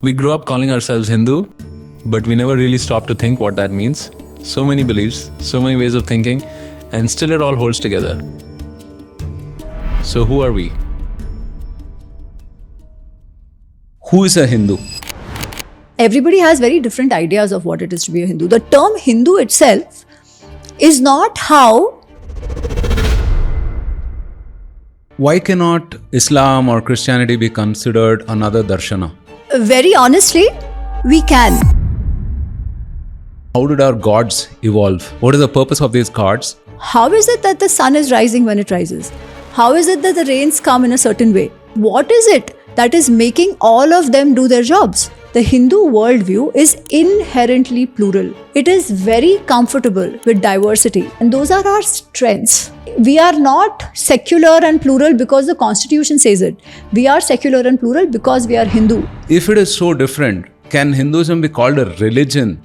We grew up calling ourselves Hindu, but we never really stopped to think what that means. So many beliefs, so many ways of thinking, and still it all holds together. So who are we? Who is a Hindu? Everybody has very different ideas of what it is to be a Hindu. The term Hindu itself is not how. Why cannot Islam or Christianity be considered another darshana? Very honestly, we can. How did our gods evolve? What is the purpose of these gods? How is it that the sun is rising when it rises? How is it that the rains come in a certain way? What is it that is making all of them do their jobs? The Hindu worldview is inherently plural. It is very comfortable with diversity, and those are our strengths. We are not secular and plural because the constitution says it. We are secular and plural because we are Hindu. If it is so different, can Hinduism be called a religion?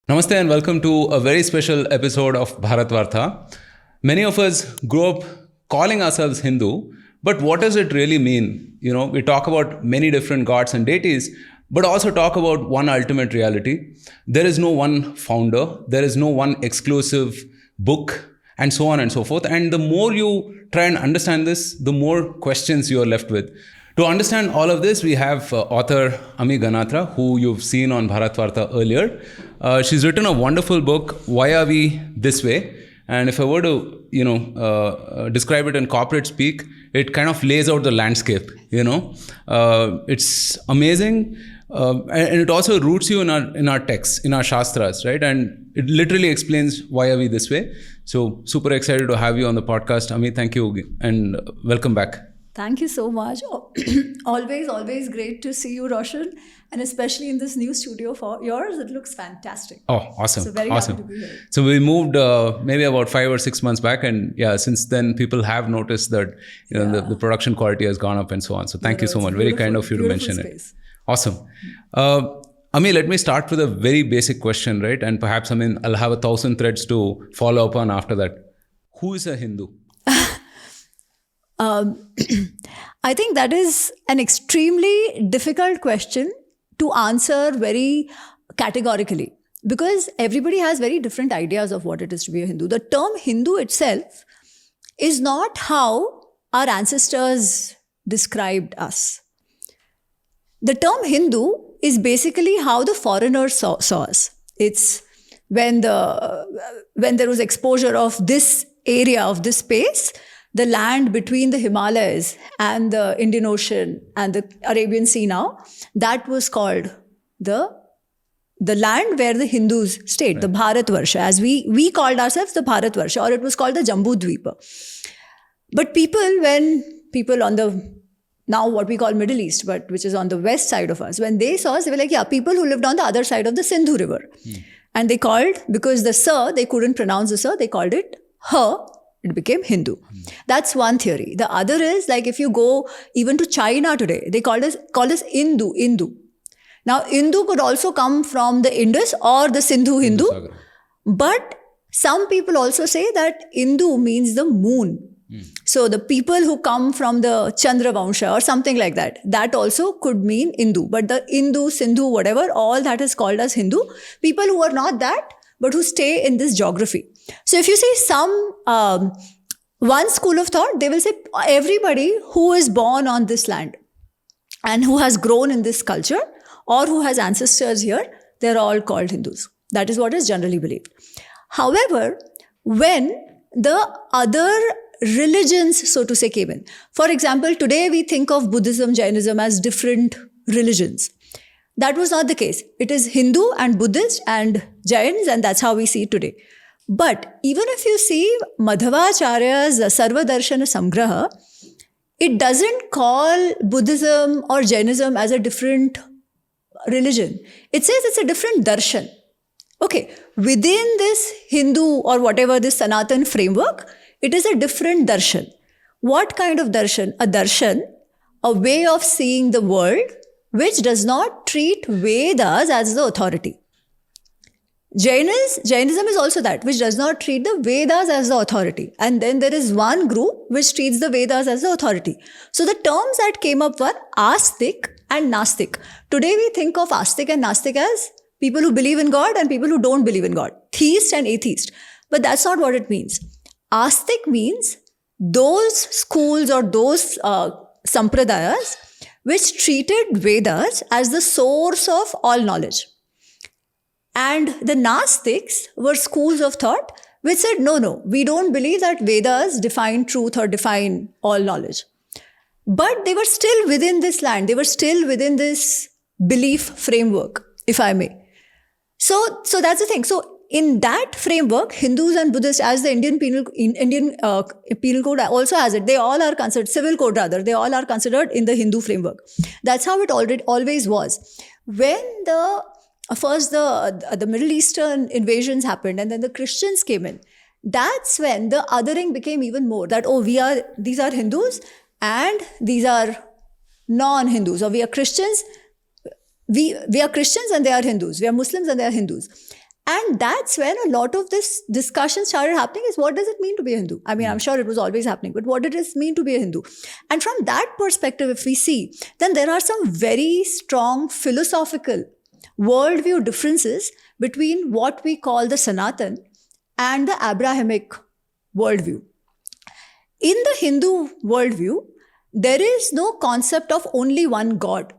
Namaste and welcome to a very special episode of Bharat Vartha. Many of us grew up calling ourselves Hindu, but what does it really mean? We talk about many different gods and deities, but also talk about one ultimate reality. There is no one founder, there is no one exclusive book, and so on and so forth. And the more you try and understand this, the more questions you are left with. To understand all of this, we have author Ami Ganatra, who you've seen on Bharat Vartha earlier. She's written a wonderful book, Why Are We This Way? And if I were to, describe it in corporate speak, it kind of lays out the landscape. It's amazing, and it also roots you in our texts, in our shastras, right? And it literally explains why are we this way. So super excited to have you on the podcast, Ami. Thank you and welcome back. Thank you so much. Always great to see you, Roshan. And especially in this new studio for yours, it looks fantastic. Oh, awesome. So very awesome. happy to be here. So we moved maybe about 5 or 6 months back. And yeah, since then people have noticed that the production quality has gone up and so on. So thank you so much. Very kind of you to mention space. it. Awesome. Ami, let me start with a very basic question, right? And perhaps, I'll have 1,000 threads to follow up on after that. Who is a Hindu? I think that is an extremely difficult question to answer very categorically because everybody has very different ideas of what it is to be a Hindu. The term Hindu itself is not how our ancestors described us. The term Hindu is basically how the foreigners saw us. It's when there was exposure of this area, of this space, the land between the Himalayas and the Indian Ocean and the Arabian Sea now, that was called the land where the Hindus stayed, right. The Bharatvarsha, as we called ourselves the Bharatvarsha, or it was called the Jambu Dvipa. But when people on the, now what we call Middle East, but which is on the west side of us, when they saw us, they were like, yeah, people who lived on the other side of the Sindhu River. And they called, because the Sa, they couldn't pronounce the Sa, they called it Ha. It became Hindu. That's one theory. The other is, like, if you go even to China today, they call us Hindu. Now, Hindu could also come from the Indus or the Sindhu Hindu. But some people also say that Hindu means the moon. So the people who come from the Chandra Vansha or something like that, that also could mean Hindu. But the Hindu, Sindhu, whatever, all that is called as Hindu. People who are not that, but who stay in this geography. So if you see one school of thought, they will say everybody who is born on this land and who has grown in this culture or who has ancestors here, they're all called Hindus. That is what is generally believed. However, when the other religions, so to say, came in, for example, today we think of Buddhism, Jainism as different religions. That was not the case. It is Hindu and Buddhist and Jains, and that's how we see it today. But even if you see Madhvacharya's Sarva Darshana Samgraha, it doesn't call Buddhism or Jainism as a different religion. It says it's a different darshan. Okay, within this Hindu or whatever this Sanatan framework, it is a different darshan. What kind of darshan? A darshan, a way of seeing the world, which does not treat Vedas as the authority. Jainism is also that, which does not treat the Vedas as the authority. And then there is one group which treats the Vedas as the authority. So the terms that came up were Astik and Nastik. Today we think of Astik and Nastik as people who believe in God and people who don't believe in God, theist and atheist. But that's not what it means. Astik means those schools or those sampradayas which treated Vedas as the source of all knowledge. And the Nastiks were schools of thought which said, no, we don't believe that Vedas define truth or define all knowledge. But they were still within this land. They were still within this belief framework, if I may. So that's the thing. So in that framework, Hindus and Buddhists, as the Indian Penal Code also has it, they all are considered, civil code rather, they all are considered in the Hindu framework. That's how it always was. When first the Middle Eastern invasions happened and then the Christians came in, that's when the othering became even more, that, these are Hindus and these are non-Hindus, or we are Christians, we are Christians and they are Hindus, we are Muslims and they are Hindus. And that's when a lot of this discussion started happening, is what does it mean to be a Hindu? I mean, I'm sure it was always happening, but what did it mean to be a Hindu? And from that perspective, if we see, then there are some very strong philosophical worldview differences between what we call the Sanatan and the Abrahamic worldview. In the Hindu worldview, there is no concept of only one God.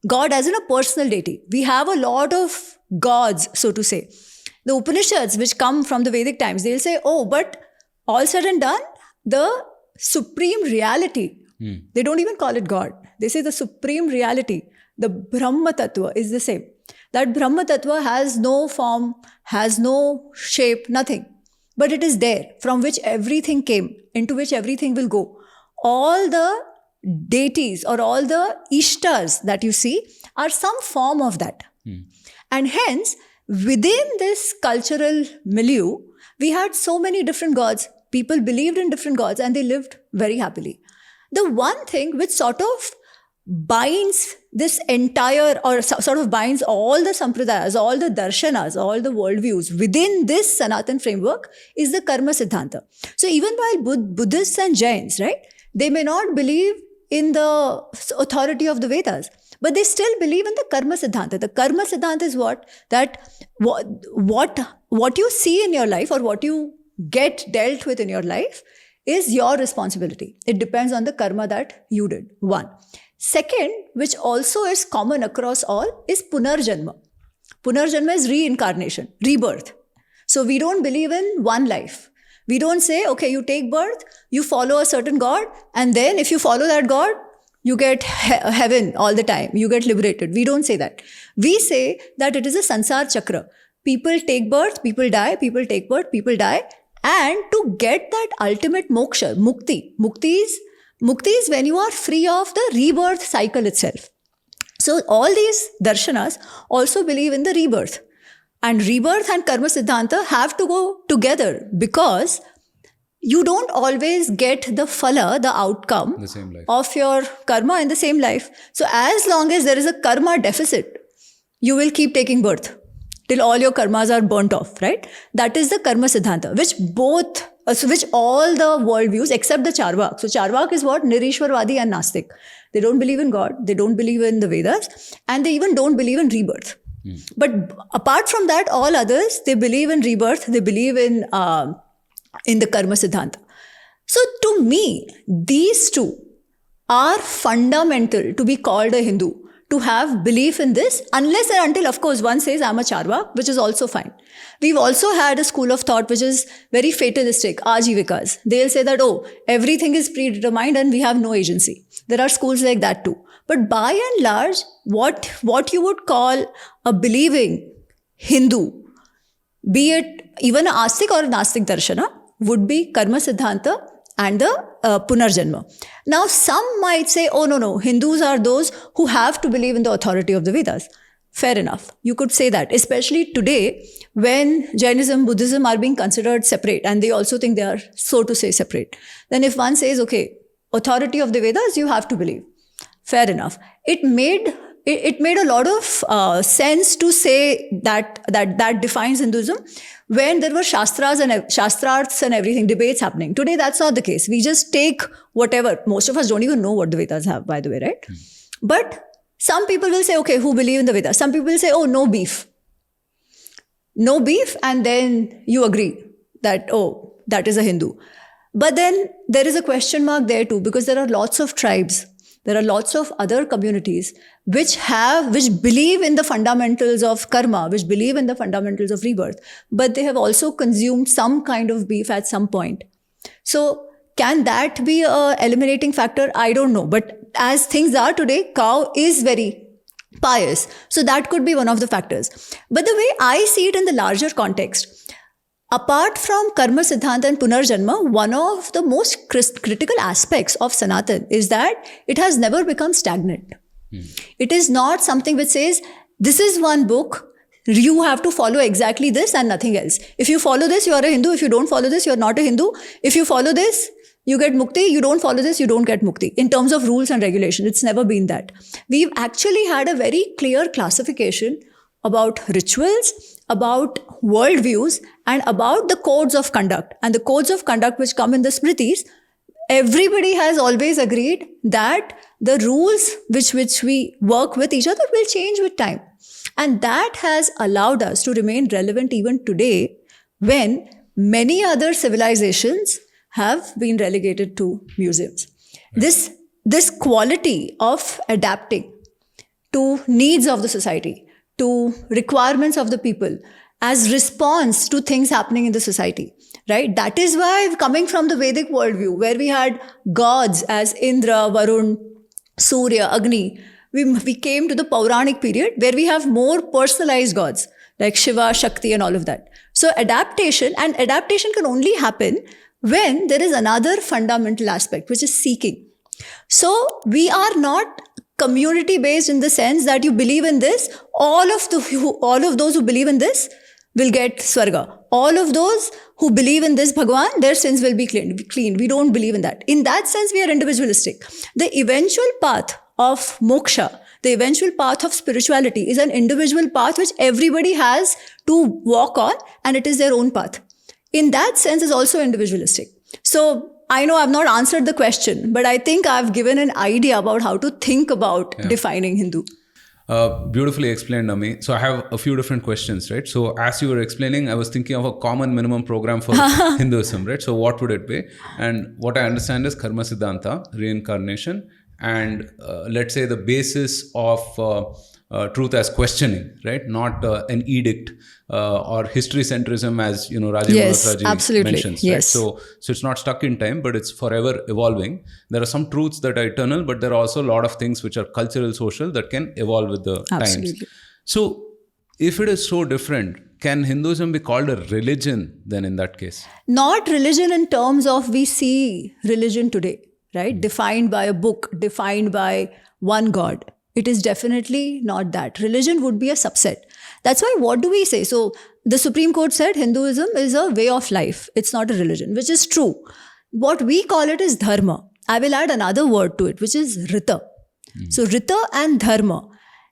God as in a personal deity. We have a lot of gods, so to say. The Upanishads, which come from the Vedic times, they'll say, but all said and done, the supreme reality, they don't even call it God. They say the supreme reality, the Brahma Tattva is the same. That Brahma Tattva has no form, has no shape, nothing. But it is there, from which everything came, into which everything will go. All the deities or all the ishtas that you see are some form of that. And hence, within this cultural milieu, we had so many different gods. People believed in different gods and they lived very happily. The one thing which sort of binds this entire, or sort of binds all the sampradayas, all the darshanas, all the worldviews within this Sanatan framework is the Karma Siddhanta. So even while Buddhists and Jains, right, they may not believe in the authority of the Vedas, but they still believe in the Karma Siddhanta. The Karma Siddhanta is what? That what you see in your life or what you get dealt with in your life is your responsibility. It depends on the karma that you did. One. Second, which also is common across all, is Punarjanma. Punarjanma is reincarnation, rebirth. So we don't believe in one life. We don't say, okay, you take birth, you follow a certain God, and then if you follow that God, you get heaven all the time, you get liberated. We don't say that. We say that it is a sansar chakra. People take birth, people die, people take birth, people die. And to get that ultimate moksha, mukti is when you are free of the rebirth cycle itself. So all these darshanas also believe in the rebirth. And rebirth and Karma Siddhanta have to go together because you don't always get the phala, the outcome of your karma in the same life. So as long as there is a karma deficit, you will keep taking birth till all your karmas are burnt off, right? That is the Karma Siddhanta, which all the worldviews except the Charvak. So Charvak is what? Nirishwarvadi and Nastik. They don't believe in God, they don't believe in the Vedas, and they even don't believe in rebirth. But apart from that, all others, they believe in rebirth, they believe in the Karma Siddhanta. So to me, these two are fundamental to be called a Hindu, to have belief in this, unless and until, of course, one says, I'm a Charvak, which is also fine. We've also had a school of thought which is very fatalistic, Ajivikas. They'll say that, everything is predetermined and we have no agency. There are schools like that too. But by and large, what you would call a believing Hindu, be it even an Astik or a Nastik Darshana, would be Karma Siddhanta and the Punarjanma. Now, some might say, no, Hindus are those who have to believe in the authority of the Vedas. Fair enough. You could say that, especially today when Jainism, Buddhism are being considered separate and they also think they are, so to say, separate. Then if one says, okay, authority of the Vedas, you have to believe. Fair enough. It it made a lot of sense to say that defines Hinduism when there were shastras and everything, debates happening. Today, that's not the case. We just take whatever. Most of us don't even know what the Vedas have, by the way, right? But some people will say, okay, who believe in the Vedas? Some people will say, oh, no beef. No beef, and then you agree that, oh, that is a Hindu. But then there is a question mark there too, because there are lots of tribes, there are lots of other communities which believe in the fundamentals of karma, which believe in the fundamentals of rebirth, but they have also consumed some kind of beef at some point. So can that be a eliminating factor? I don't know. But as things are today, cow is very pious. So that could be one of the factors. But the way I see it in the larger context, apart from Karma Siddhanta and Punarjanma, one of the most critical aspects of Sanatan is that it has never become stagnant. It is not something which says, this is one book, you have to follow exactly this and nothing else. If you follow this, you are a Hindu. If you don't follow this, you are not a Hindu. If you follow this, you get mukti. You don't follow this, you don't get mukti. In terms of rules and regulations, it's never been that. We've actually had a very clear classification about rituals, about worldviews, and about the codes of conduct. And the codes of conduct which come in the Smritis, everybody has always agreed that the rules which we work with each other will change with time. And that has allowed us to remain relevant even today when many other civilizations have been relegated to museums. Right. This quality of adapting to needs of the society, to requirements of the people, as response to things happening in the society, right? That is why, coming from the Vedic worldview, where we had gods as Indra, Varun, Surya, Agni, we came to the Puranic period where we have more personalized gods like Shiva, Shakti, and all of that. So adaptation can only happen when there is another fundamental aspect, which is seeking. So we are not community based in the sense that you believe in this, all of those who believe in this will get Swarga. All of those who believe in this Bhagwan, their sins will be clean. We don't believe in that. In that sense, we are individualistic. The eventual path of moksha, the eventual path of spirituality is an individual path which everybody has to walk on, and it is their own path. In that sense, is also individualistic. So I know I've not answered the question, but I think I've given an idea about how to think about defining Hindu. Beautifully explained, Ami. So I have a few different questions, right? So as you were explaining, I was thinking of a common minimum program for Hinduism, right? So what would it be? And what I understand is Karma Siddhanta, reincarnation, and let's say the basis of truth as questioning, right? Not an edict or history centrism, as Rajendra Malhotraji mentions. Yes. Right? So it's not stuck in time, but it's forever evolving. There are some truths that are eternal, but there are also a lot of things which are cultural, social, that can evolve with the times. So if it is so different, can Hinduism be called a religion then in that case? Not religion in terms of we see religion today, right? Defined by a book, defined by one God. It is definitely not that. Religion would be a subset. That's why, what do we say? So the Supreme Court said Hinduism is a way of life. It's not a religion, which is true. What we call it is dharma. I will add another word to it, which is rita. So rita and dharma.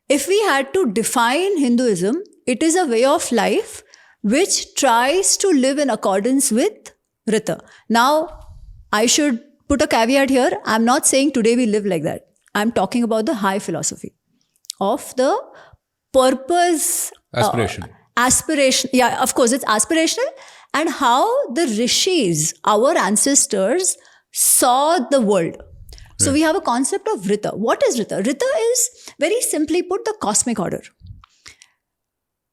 If we had to define Hinduism, it is a way of life which tries to live in accordance with rita. Now, I should put a caveat here. I'm not saying today we live like that. I'm talking about the high philosophy of the purpose. Aspiration. Yeah, of course, it's aspirational. And how the rishis, our ancestors, saw the world. So we have a concept of rita. What is rita? Rita is, very simply put, the cosmic order.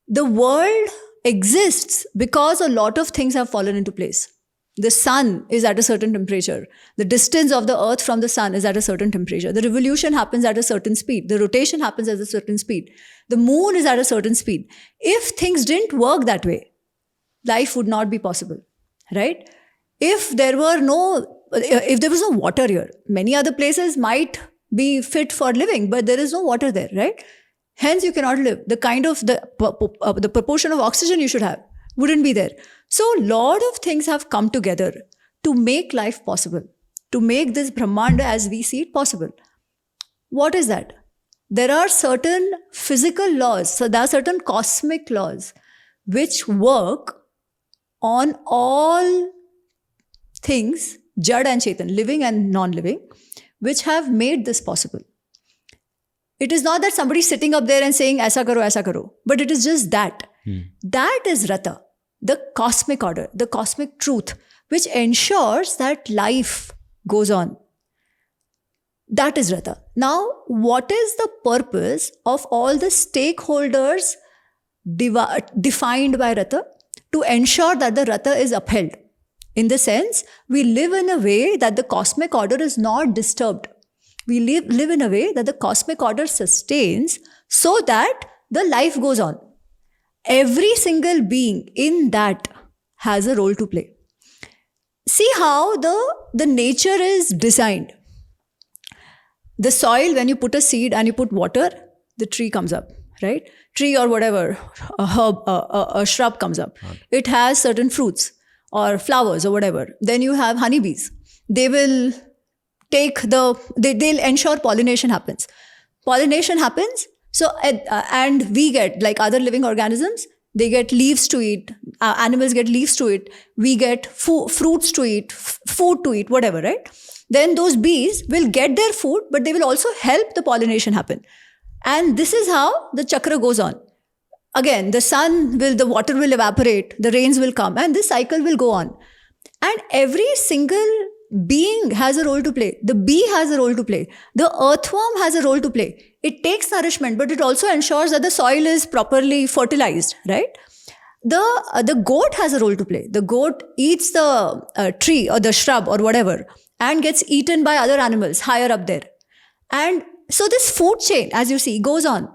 The world exists because a lot of things have fallen into place. The sun is at a certain temperature. The distance of the earth from the sun is at a certain temperature. The revolution happens at a certain speed. The rotation happens at a certain speed. The moon is at a certain speed. If things didn't work that way, life would not be possible, right? If there was no water here, many other places might be fit for living, but there is no water there, right? Hence, you cannot live. The kind of the proportion of oxygen you should have wouldn't be there. So, a lot of things have come together to make life possible, to make this Brahmanda as we see it possible. What is that? There are certain physical laws, so there are certain cosmic laws which work on all things, Jad and Chetan, living and non-living, which have made this possible. It is not that somebody is sitting up there and saying, aisa karo, but it is just that. That is Rata, the cosmic order, the cosmic truth, which ensures that life goes on. That is Rata. Now, what is the purpose of all the stakeholders defined by Rata? To ensure that the Rata is upheld. In the sense, we live in a way that the cosmic order is not disturbed. We live in a way that the cosmic order sustains so that the life goes on. Every single being in that has a role to play. See how the nature is designed. The soil, when you put a seed and you put water, the tree comes up, right? Tree or whatever, a herb, a shrub comes up. It has certain fruits or flowers or whatever. Then you have honeybees. They will they'll ensure pollination happens. Pollination happens, so and we get, like other living organisms, they get leaves to eat. Animals get leaves to eat. We get fruits to eat, food to eat, whatever, right? Then those bees will get their food, but they will also help the pollination happen. And this is how the chakra goes on. Again, the water will evaporate, the rains will come, and this cycle will go on. And every single being has a role to play. The bee has a role to play. The earthworm has a role to play. It takes nourishment, but it also ensures that the soil is properly fertilized, right? The goat has a role to play. The goat eats the tree or the shrub or whatever and gets eaten by other animals higher up there. And so this food chain, as you see, goes on.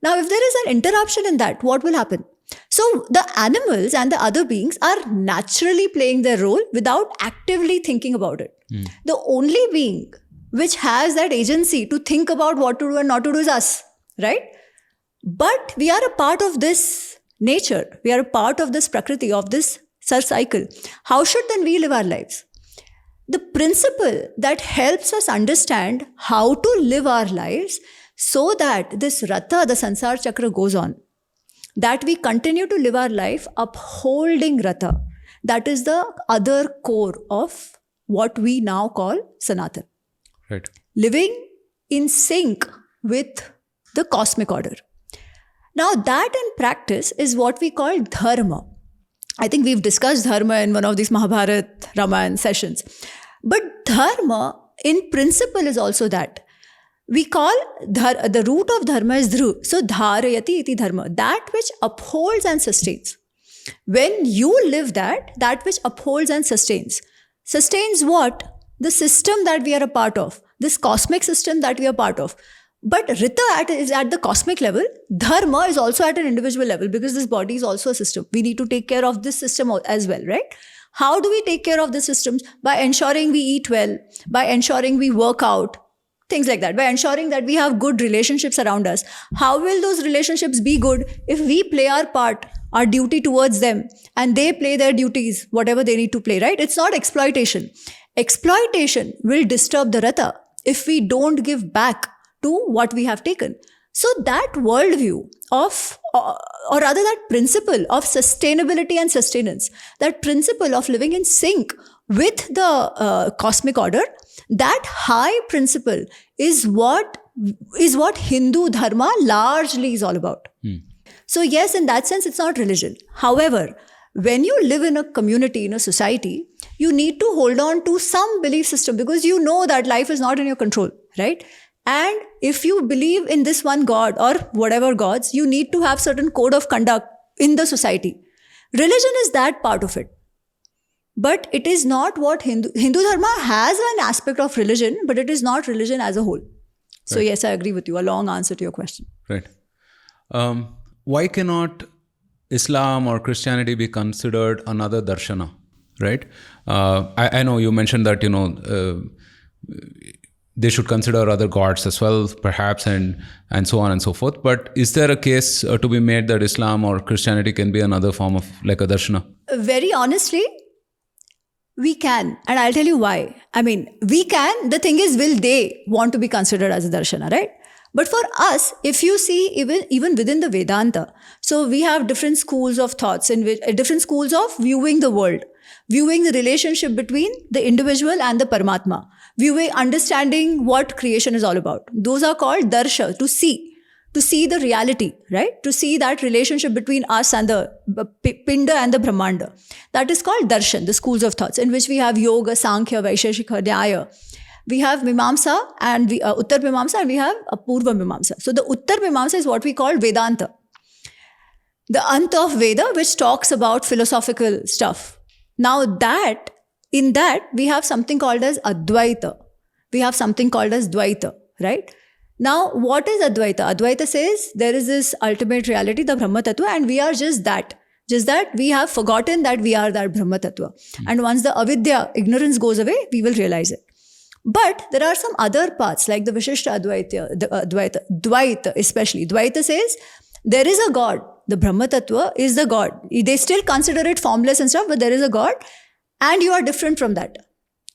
Now, if there is an interruption in that, what will happen? So the animals and the other beings are naturally playing their role without actively thinking about it. The only being which has that agency to think about what to do and not to do is us, right? But we are a part of this nature. We are a part of this prakriti, of this cycle. How should then we live our lives? The principle that helps us understand how to live our lives so that this Rata, the Sansar Chakra, goes on, that we continue to live our life upholding Rata. That is the other core of what we now call Sanatan. Right. Living in sync with the cosmic order. Now, that in practice is what we call dharma. I think we've discussed dharma in one of these Mahabharata, Ramayana sessions. But dharma in principle is also that. We call the root of dharma is dhru. So dharayati iti dharma, that which upholds and sustains. When you live that which upholds and sustains. Sustains what? The system that we are a part of, this cosmic system that we are part of. But Rita is at the cosmic level. Dharma is also at an individual level because this body is also a system. We need to take care of this system as well, right? How do we take care of the systems? By ensuring we eat well, by ensuring we work out, things like that, by ensuring that we have good relationships around us. How will those relationships be good if we play our part, our duty towards them, and they play their duties, whatever they need to play, right? It's not exploitation. Exploitation will disturb the Rata if we don't give back to what we have taken. So that worldview of, or rather that principle of sustainability and sustenance, that principle of living in sync with the cosmic order, that high principle is what Hindu dharma largely is all about. So yes, in that sense, it's not religion. However, when you live in a community, in a society, you need to hold on to some belief system because you know that life is not in your control, right? And if you believe in this one God or whatever gods, you need to have certain code of conduct in the society. Religion is that part of it. But it is not what Hindu dharma has an aspect of religion, but it is not religion as a whole. So yes, I agree with you. A long answer to your question. Right. Why cannot Islam or Christianity be considered another darshana? Right. I know you mentioned that they should consider other gods as well, perhaps, and so on and so forth. But is there a case to be made that Islam or Christianity can be another form of like a darshana? Very honestly, we can. And I'll tell you why. I mean, we can. The thing is, will they want to be considered as a darshana, right? But for us, if you see even within the Vedanta, so we have different schools of thoughts and different schools of viewing the world, viewing the relationship between the individual and the Paramatma, viewing, understanding what creation is all about. Those are called darsha, to see the reality, right? To see that relationship between us and the Pinda and the Brahmanda. That is called darshan, the schools of thoughts, in which we have yoga, sankhya, vaisheshika, nyaya. We have Mimamsa and Uttar Mimamsa, and we have Purva Mimamsa. So the Uttar Mimamsa is what we call Vedanta, the Ant of Veda, which talks about philosophical stuff. Now in that we have something called as Advaita. We have something called as Dvaita, right? Now, what is Advaita? Advaita says there is this ultimate reality, the Brahma Tattva, and we are just that. Just that we have forgotten that we are that Brahma Tattva. And once the avidya, ignorance goes away, we will realize it. But there are some other paths like the Vishishta Advaita, Dvaita especially. Dvaita says there is a God. The Brahma Tattva is the God. They still consider it formless and stuff, but there is a God and you are different from that.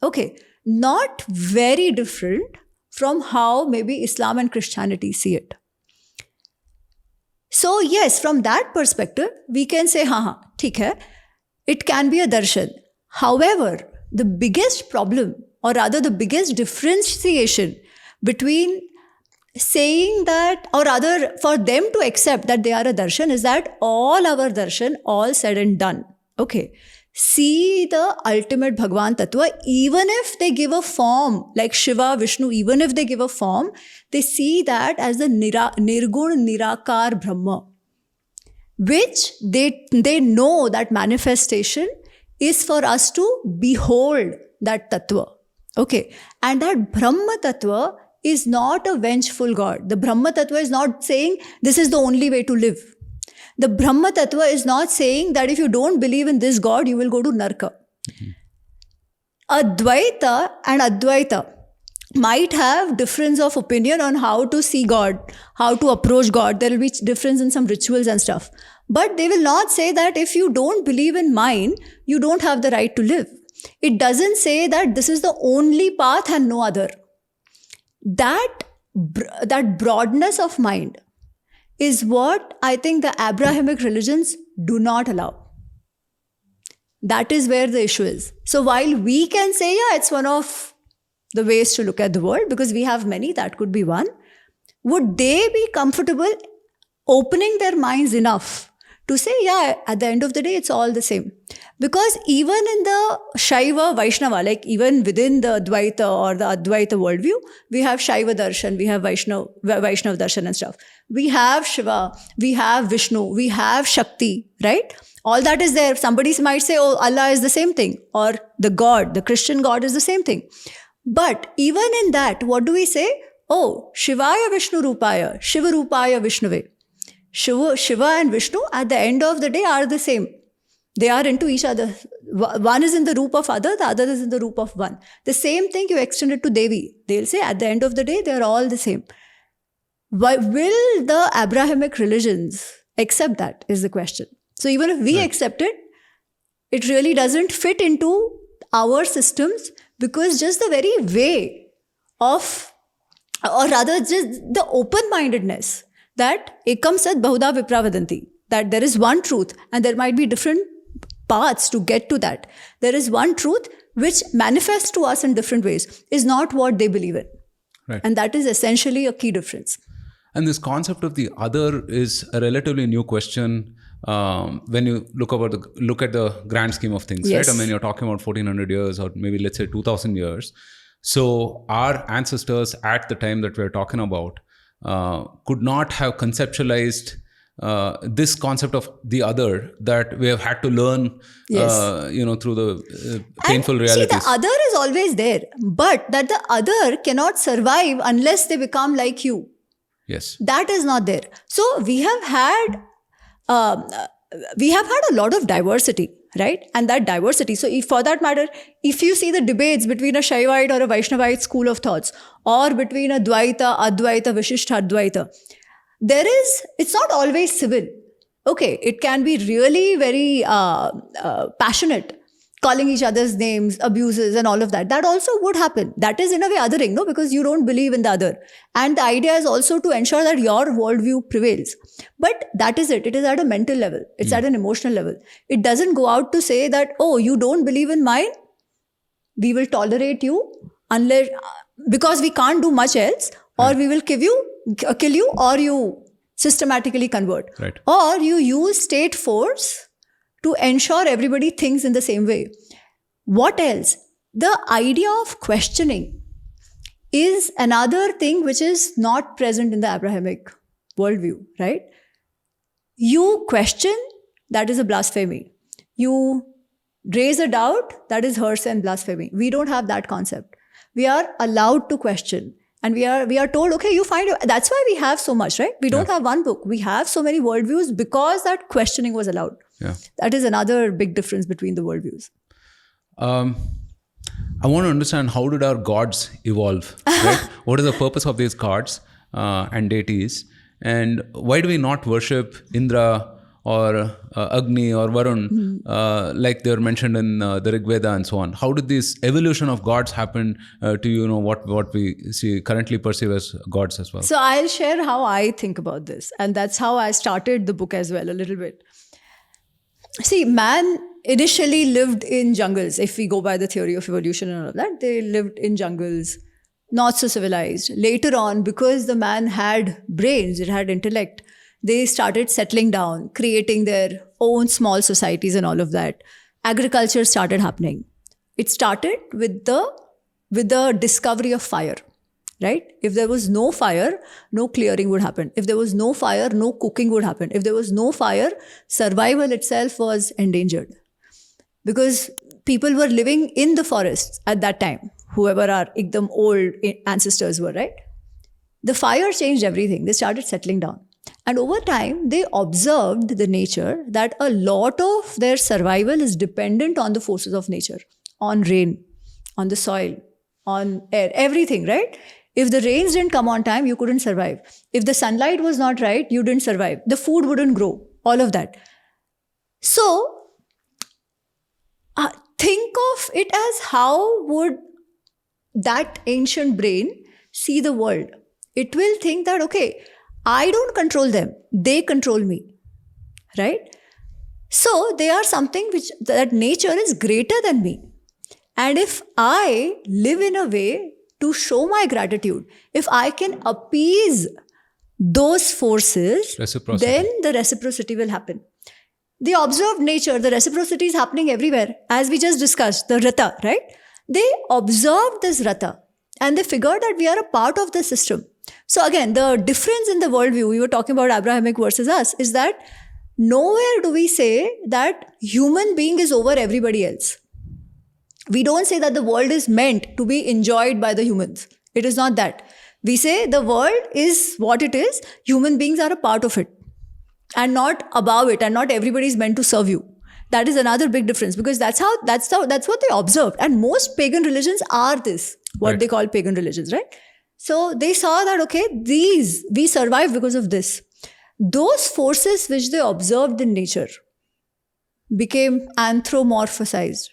Okay, not very different from how maybe Islam and Christianity see it. So yes, from that perspective, we can say, theek hai, it can be a darshan. However, the biggest problem, or rather the biggest differentiation between saying that, or rather for them to accept that they are a darshan, is that all our darshan, all said and done, okay, see the ultimate Bhagwan Tattva, even if they give a form, like Shiva, Vishnu, even if they give a form, they see that as the Nirgun Nirakar Brahma, which they know that manifestation is for us to behold that Tattva. Okay, and that Brahma Tattva is not a vengeful God. The Brahma Tattva is not saying this is the only way to live. The Brahma Tattva is not saying that if you don't believe in this God, you will go to Narka. Advaita and Advaita might have difference of opinion on how to see God, how to approach God. There will be difference in some rituals and stuff. But they will not say that if you don't believe in mine, you don't have the right to live. It doesn't say that this is the only path and no other. That broadness of mind is what I think the Abrahamic religions do not allow. That is where the issue is. So while we can say, yeah, it's one of the ways to look at the world, because we have many, that could be one, would they be comfortable opening their minds enough to say, yeah, at the end of the day, it's all the same? Because even in the Shaiva Vaishnava, like even within the Dvaita or the Advaita worldview, we have Shaiva Darshan, we have Vaishnav Darshan and stuff. We have Shiva, we have Vishnu, we have Shakti, right? All that is there. Somebody might say, oh, Allah is the same thing, or the God, the Christian God is the same thing. But even in that, what do we say? Oh, Shivaya Vishnu Rupaya, Shiva Rupaya Vishnave. Shiva and Vishnu at the end of the day are the same. They are into each other. One is in the roop of other, the other is in the roop of one. The same thing you extend it to Devi. They'll say at the end of the day, they are all the same. Why will the Abrahamic religions accept that is the question. So even if we accept it, it really doesn't fit into our systems, because just the very way of, or rather just the open-mindedness that ekam sat bahuda vipravadanti, that there is one truth and there might be different paths to get to that. There is one truth which manifests to us in different ways, is not what they believe in. Right. And that is essentially a key difference. And this concept of the other is a relatively new question when you look at the grand scheme of things, Yes. right? I mean, you're talking about 1400 years or maybe let's say 2000 years. So our ancestors at the time that we're talking about could not have conceptualized this concept of the other that we have had to learn, Yes. Through the painful and realities. See, the other is always there, but that the other cannot survive unless they become like you. Yes. That is not there. So we have had a lot of diversity, right? And that diversity. So if, for that matter, if you see the debates between a Shaivite or a Vaishnavite school of thoughts, or between a Dvaita, Advaita, Vishishta Advaita, it's not always civil. Okay, it can be really very passionate. calling each other's names, abuses, and all of that. That also would happen. That is in a way othering, no? Because you don't believe in the other. And the idea is also to ensure that your worldview prevails. But that is it. It is at a mental level. It's at an emotional level. It doesn't go out to say that, oh, you don't believe in mine, we will tolerate you unless because we can't do much else, or we will kill you, or you systematically convert. Right. Or you use state force to ensure everybody thinks in the same way. What else? The idea of questioning is another thing which is not present in the Abrahamic worldview, right? You question, that is a blasphemy. You raise a doubt, that is heresy and blasphemy. We don't have that concept. We are allowed to question. And we are told, okay, you find it. That's why we have so much, right? We don't have one book. We have so many worldviews because that questioning was allowed. Yeah. That is another big difference between the worldviews. I want to understand, how did our gods evolve? Right? What is the purpose of these gods and deities? And why do we not worship Indra or Agni or Varun like they were mentioned in the Rig Veda and so on? How did this evolution of gods happen to what we see currently perceive as gods as well? So I'll share how I think about this. And that's how I started the book as well, a little bit. See, man initially lived in jungles. If we go by the theory of evolution and all of that, they lived in jungles, not so civilized. Later on, because the man had brains, it had intellect, they started settling down, creating their own small societies and all of that. Agriculture started happening. It started with the discovery of fire, right? If there was no fire, no clearing would happen. If there was no fire, no cooking would happen. If there was no fire, survival itself was endangered. Because people were living in the forests at that time, whoever our ekdam old ancestors were, right? The fire changed everything. They started settling down. And over time, they observed the nature that a lot of their survival is dependent on the forces of nature, on rain, on the soil, on air, everything, right? If the rains didn't come on time, you couldn't survive. If the sunlight was not right, you didn't survive. The food wouldn't grow, all of that. So, think of it as how would that ancient brain see the world? It will think that, okay, I don't control them, they control me, right? So they are something which, that nature is greater than me. And if I live in a way to show my gratitude, if I can appease those forces, then the reciprocity will happen. They observed nature, the reciprocity is happening everywhere. As we just discussed, the Rata, right? They observed this Rata and they figured that we are a part of the system. So again, the difference in the worldview, we were talking about Abrahamic versus us, is that nowhere do we say that human being is over everybody else. We don't say that the world is meant to be enjoyed by the humans. It is not that. We say the world is what it is, human beings are a part of it and not above it, and not everybody is meant to serve you. That is another big difference, because that's what they observed. And most pagan religions are this, what they call pagan religions, right? So they saw that, okay, we survive because of this. Those forces which they observed in nature became anthropomorphized.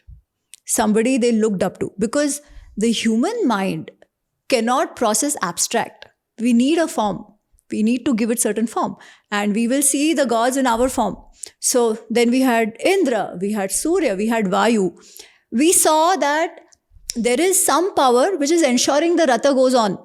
Somebody they looked up to, because the human mind cannot process abstract. We need a form. We need to give it certain form. And we will see the gods in our form. So then we had Indra, we had Surya, we had Vayu. We saw that there is some power which is ensuring the Rata goes on.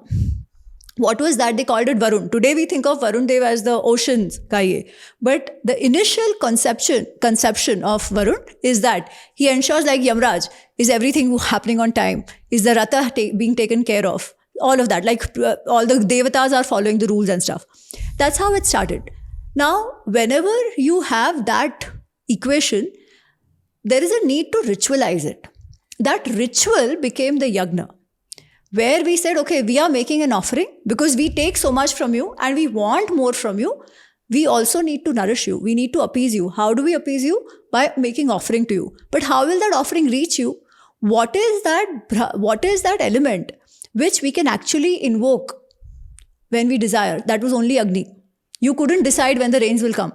What was that? They called it Varun. Today we think of Varun Dev as the ocean's guy. But the initial conception of Varun is that he ensures, like Yamraj, is everything happening on time? Is the Rata being taken care of? All of that. Like all the Devatas are following the rules and stuff. That's how it started. Now, whenever you have that equation, there is a need to ritualize it. That ritual became the yagna, where we said, okay, we are making an offering because we take so much from you and we want more from you. We also need to nourish you. We need to appease you. How do we appease you? By making offering to you. But how will that offering reach you? What is that element which we can actually invoke when we desire? That was only Agni. You couldn't decide when the rains will come.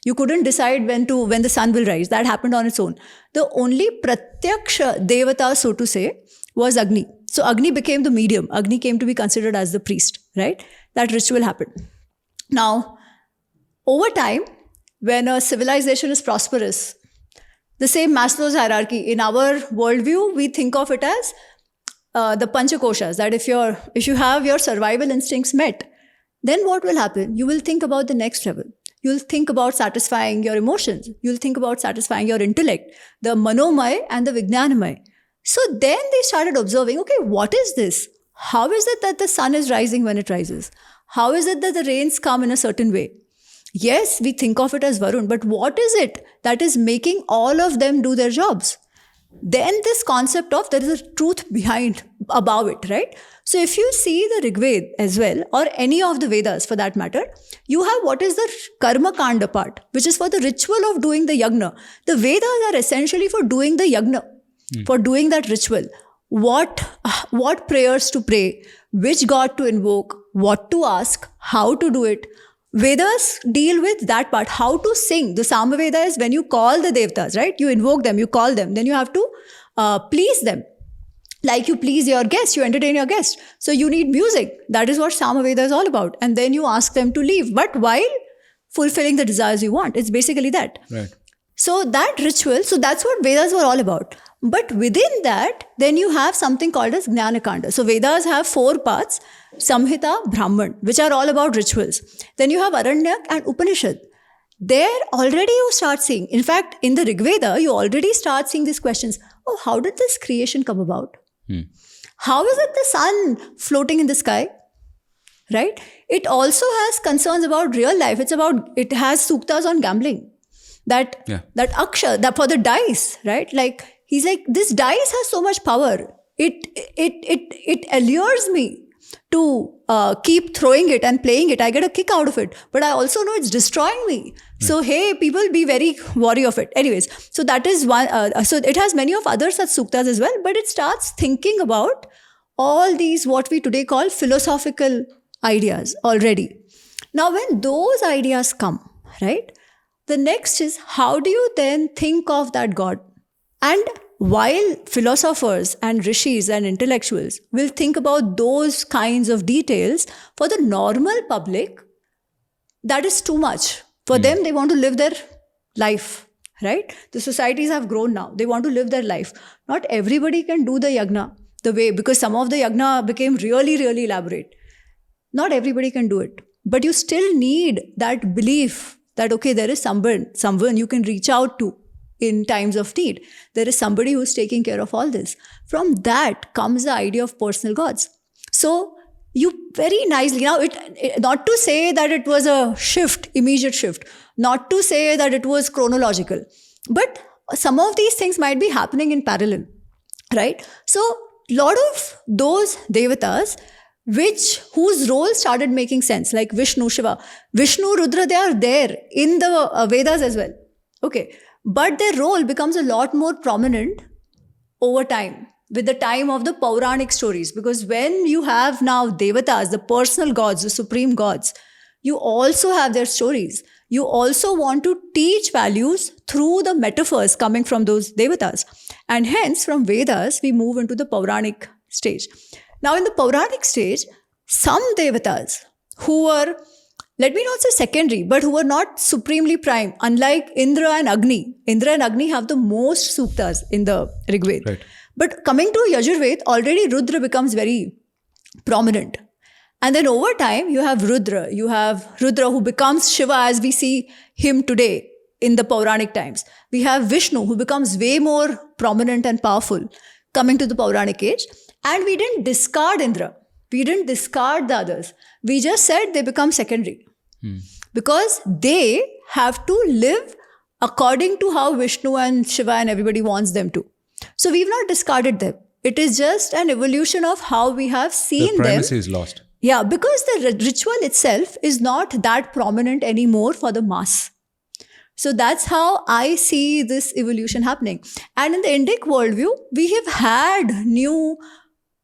You couldn't decide when the sun will rise. That happened on its own. The only pratyaksha devata, so to say, was Agni. So Agni became the medium. Agni came to be considered as the priest, right? That ritual happened. Now, over time, when a civilization is prosperous, the same Maslow's hierarchy, in our worldview, we think of it as the panchakoshas, that if you have your survival instincts met, then what will happen? You will think about the next level. You'll think about satisfying your emotions. You'll think about satisfying your intellect, the manomay and the vijnanamay. So then they started observing, okay, what is this? How is it that the sun is rising when it rises? How is it that the rains come in a certain way? Yes, we think of it as Varun, but what is it that is making all of them do their jobs? Then this concept of there is a truth behind, above it, right? So if you see the Rig Veda as well, or any of the Vedas for that matter, you have what is the Karma Kanda part, which is for the ritual of doing the yagna. The Vedas are essentially for doing the yagna, for doing that ritual. What prayers to pray, which god to invoke, what to ask, how to do it. Vedas deal with that part, how to sing. The Samaveda is when you call the Devatas, right? You invoke them, you call them, then you have to please them. Like you please your guest, you entertain your guest. So you need music. That is what Samaveda is all about. And then you ask them to leave, but while fulfilling the desires you want. It's basically that. Right. So that ritual, so that's what Vedas were all about. But within that, then you have something called as Jnanakanda. So Vedas have 4 parts, Samhita, Brahman, which are all about rituals. Then you have Aranyak and Upanishad. There already you start seeing, in fact, in the Rig Veda, you already start seeing these questions. Oh, how did this creation come about? How is it the sun floating in the sky? Right? It also has concerns about real life. It has suktas on gambling. That aksha, that for the dice, right? Like, he's like, this dice has so much power. It allures me to keep throwing it and playing it. I get a kick out of it. But I also know it's destroying me. So, hey, people be very wary of it. Anyways, so that is one. So it has many of other such suktas as well. But it starts thinking about all these, what we today call philosophical ideas already. Now, when those ideas come, right? The next is, how do you then think of that God? And while philosophers and rishis and intellectuals will think about those kinds of details, for the normal public, that is too much. For them, they want to live their life, right? The societies have grown now. They want to live their life. Not everybody can do the yagna the way, because some of the yagna became really, really elaborate. Not everybody can do it. But you still need that belief that, okay, there is someone you can reach out to in times of need. There is somebody who's taking care of all this. From that comes the idea of personal gods. So you very nicely, now not to say that it was a shift, immediate shift, not to say that it was chronological, but some of these things might be happening in parallel, right? So a lot of those devatas, whose role started making sense, like Vishnu, Shiva. Vishnu, Rudra, they are there in the Vedas as well. Okay. But their role becomes a lot more prominent over time, with the time of the Puranic stories. Because when you have now Devatas, the personal gods, the supreme gods, you also have their stories. You also want to teach values through the metaphors coming from those Devatas. And hence, from Vedas, we move into the Puranic stage. Now, in the Puranic stage, some Devatas who were, let me not say secondary, but who were not supremely prime, unlike Indra and Agni. Indra and Agni have the most suktas in the Rig Veda. Right. But coming to Yajurveda, already Rudra becomes very prominent. And then over time, you have Rudra who becomes Shiva as we see him today in the Puranic times. We have Vishnu, who becomes way more prominent and powerful coming to the Puranic age. And we didn't discard Indra. We didn't discard the others. We just said they become secondary. Because they have to live according to how Vishnu and Shiva and everybody wants them to. So we've not discarded them. It is just an evolution of how we have seen them. The primacy is lost. Yeah, because the ritual itself is not that prominent anymore for the mass. So that's how I see this evolution happening. And in the Indic worldview, we have had new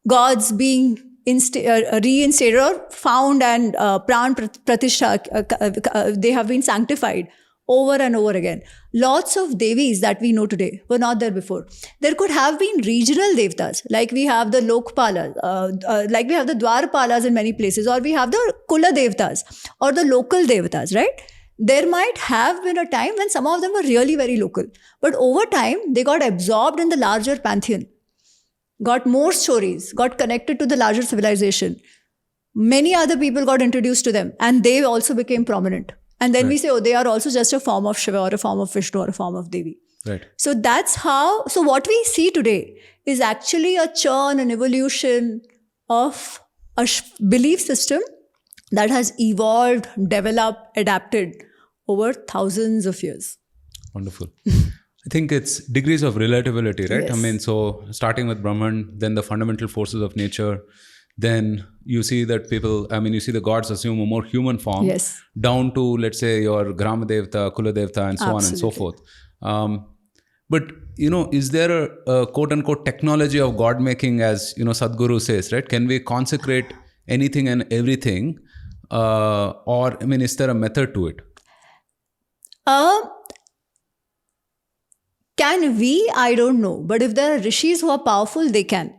gods being reinstated or found, and pran pratishtha, they have been sanctified over and over again. Lots of Devis that we know today were not there before. There could have been regional Devtas, like we have the Lokpalas, like we have the Dwarpalas in many places, or we have the Kula Devtas or the local Devatas, right? There might have been a time when some of them were really very local. But over time, they got absorbed in the larger pantheon, got more stories, got connected to the larger civilization. Many other people got introduced to them and they also became prominent. And then we say, oh, they are also just a form of Shiva or a form of Vishnu or a form of Devi. Right. So that's how, so what we see today is actually a churn, an evolution of a belief system that has evolved, developed, adapted over thousands of years. Wonderful. I think it's degrees of relatability, right? Yes. I mean, so starting with Brahman, then the fundamental forces of nature, then you see that people, I mean, you see the gods assume a more human form, Yes. down to, let's say, your Grama Devta, Kula Devta, and so on and so Absolutely. forth. But, is there a quote unquote technology of God making, as, Sadhguru says, right? Can we consecrate anything and everything? Or, I mean, is there a method to it? Can we? I don't know. But if there are rishis who are powerful, they can.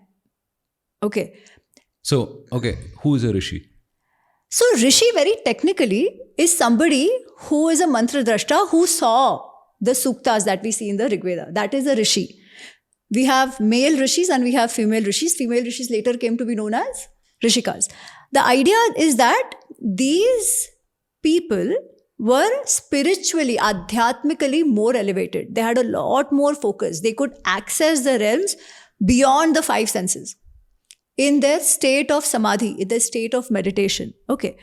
Okay. So, okay, who is a Rishi? So Rishi very technically is somebody who is a mantra drashta who saw the suktas that we see in the Rig Veda. That is a Rishi. We have male Rishis and we have female Rishis. Female Rishis later came to be known as Rishikas. The idea is that these people were spiritually, adhyatmically more elevated. They had a lot more focus. They could access the realms beyond the five senses in their state of samadhi, in their state of meditation. Okay.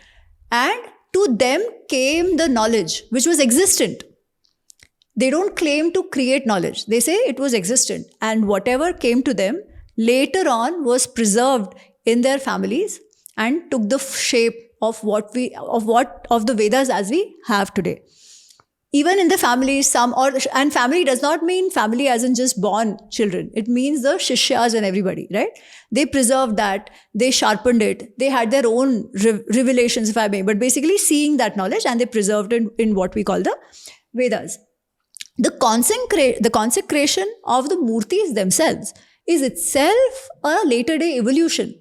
And to them came the knowledge which was existent. They don't claim to create knowledge. They say it was existent. And whatever came to them later on was preserved in their families and took the shape of the Vedas as we have today. Even in the family, and family does not mean family as in just born children. It means the shishyas and everybody, right? They preserved that, they sharpened it, they had their own revelations, if I may, but basically seeing that knowledge and they preserved it in what we call the Vedas. The consecration of the murtis themselves is itself a later day evolution.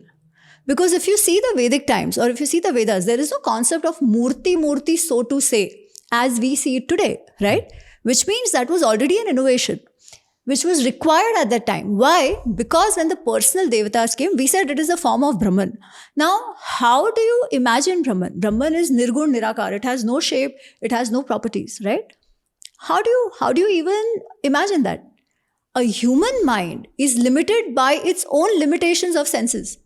Because if you see the Vedic times or if you see the Vedas, there is no concept of murti, so to say, as we see it today, right? Which means that was already an innovation, which was required at that time. Why? Because when the personal devatas came, we said it is a form of Brahman. Now, how do you imagine Brahman? Brahman is nirgun, nirakar. It has no shape, it has no properties, right? How do you even imagine that? A human mind is limited by its own limitations of senses,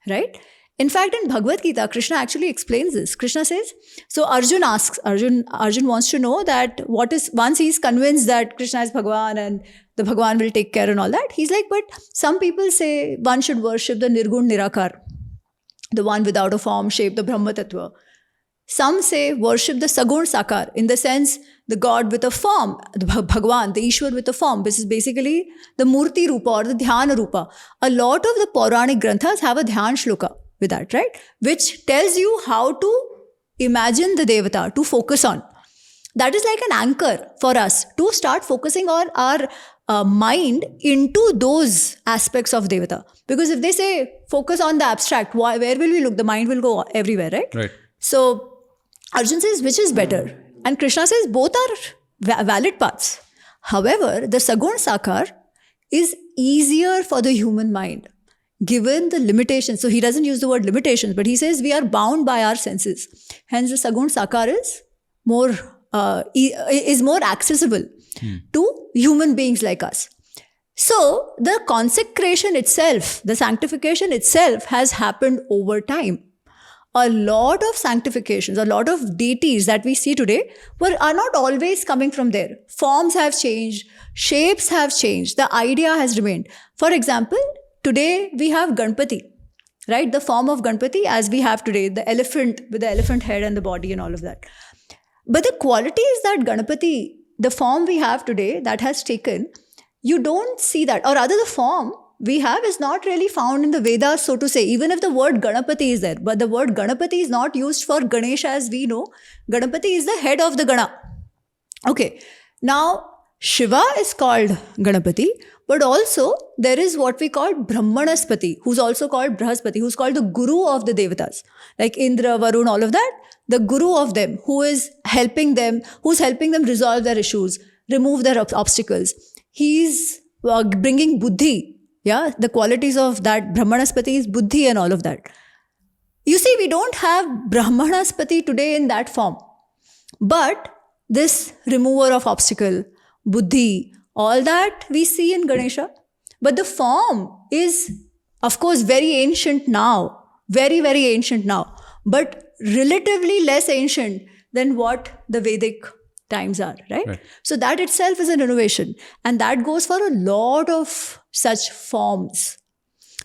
right? In fact, in Bhagavad Gita, Krishna actually explains this. Krishna says, so Arjun asks, Arjun wants to know that once he's convinced that Krishna is Bhagwan and the Bhagwan will take care and all that, he's like, but some people say one should worship the Nirgun Nirakar, the one without a form, shape, the Brahma Tattva. Some say worship the Sagun Sakar, in the sense the God with a form, the Bhagwan, the Ishwar with a form. This is basically the Murti Rupa or the Dhyana Rupa. A lot of the Puranic Granthas have a Dhyan Shloka with that, right? Which tells you how to imagine the Devata, to focus on. That is like an anchor for us to start focusing on our mind into those aspects of Devata. Because if they say focus on the abstract, where will we look? The mind will go everywhere, right? Right. So Arjun says, which is better? And Krishna says, both are valid paths. However, the Sagun Sakar is easier for the human mind, given the limitations. So he doesn't use the word limitations, but he says we are bound by our senses. Hence, the Sagun Sakar is more accessible to human beings like us. So the consecration itself, the sanctification itself has happened over time. A lot of sanctifications, a lot of deities that we see today are not always coming from there. Forms have changed, shapes have changed, the idea has remained. For example, today we have Ganpati, right? The form of Ganpati as we have today, the elephant with the elephant head and the body and all of that. But the quality is that Ganpati, the form we have today that has taken, you don't see that. Or rather, the form we have is not really found in the Vedas, so to say, even if the word Ganapati is there. But the word Ganapati is not used for Ganesha as we know. Ganapati is the head of the Gana. Okay, now Shiva is called Ganapati, but also there is what we call Brahmanaspati, who's also called Brahaspati, who's called the guru of the Devatas, like Indra, Varun, all of that. The guru of them, who's helping them resolve their issues, remove their obstacles. He's bringing buddhi, yeah, the qualities of that Brahmanaspati is buddhi and all of that. You see, we don't have Brahmanaspati today in that form. But this remover of obstacle, buddhi, all that we see in Ganesha. But the form is, of course, very ancient now. Very, very ancient now. But relatively less ancient than what the Vedic times are, right? So that itself is an innovation. And that goes for a lot of such forms.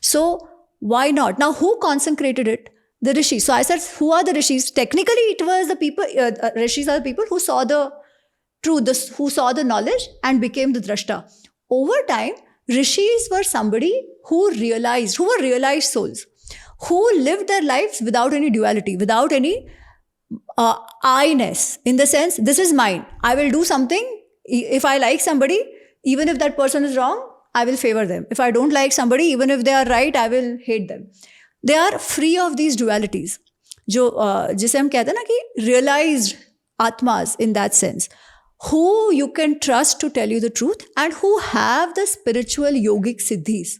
So why not? Now, who consecrated it? The rishis. So I said, who are the rishis? Technically, it was the people, rishis are the people who saw the truth, who saw the knowledge and became the drashta. Over time, rishis were somebody who were realized souls, who lived their lives without any duality, without any I-ness, in the sense, this is mine. I will do something. If I like somebody, even if that person is wrong, I will favor them. If I don't like somebody, even if they are right, I will hate them. They are free of these dualities. जिसे हम कहते हैं ना कि realized atmas in that sense, who you can trust to tell you the truth and who have the spiritual yogic siddhis,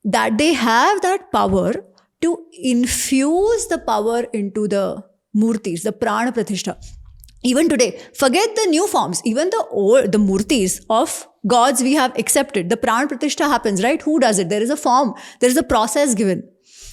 that they have that power to infuse the power into the murtis, the prana pratishtha. Even today, forget the new forms, even the murtis of gods we have accepted. The prana pratishtha happens, right? Who does it? There is a form, there is a process given.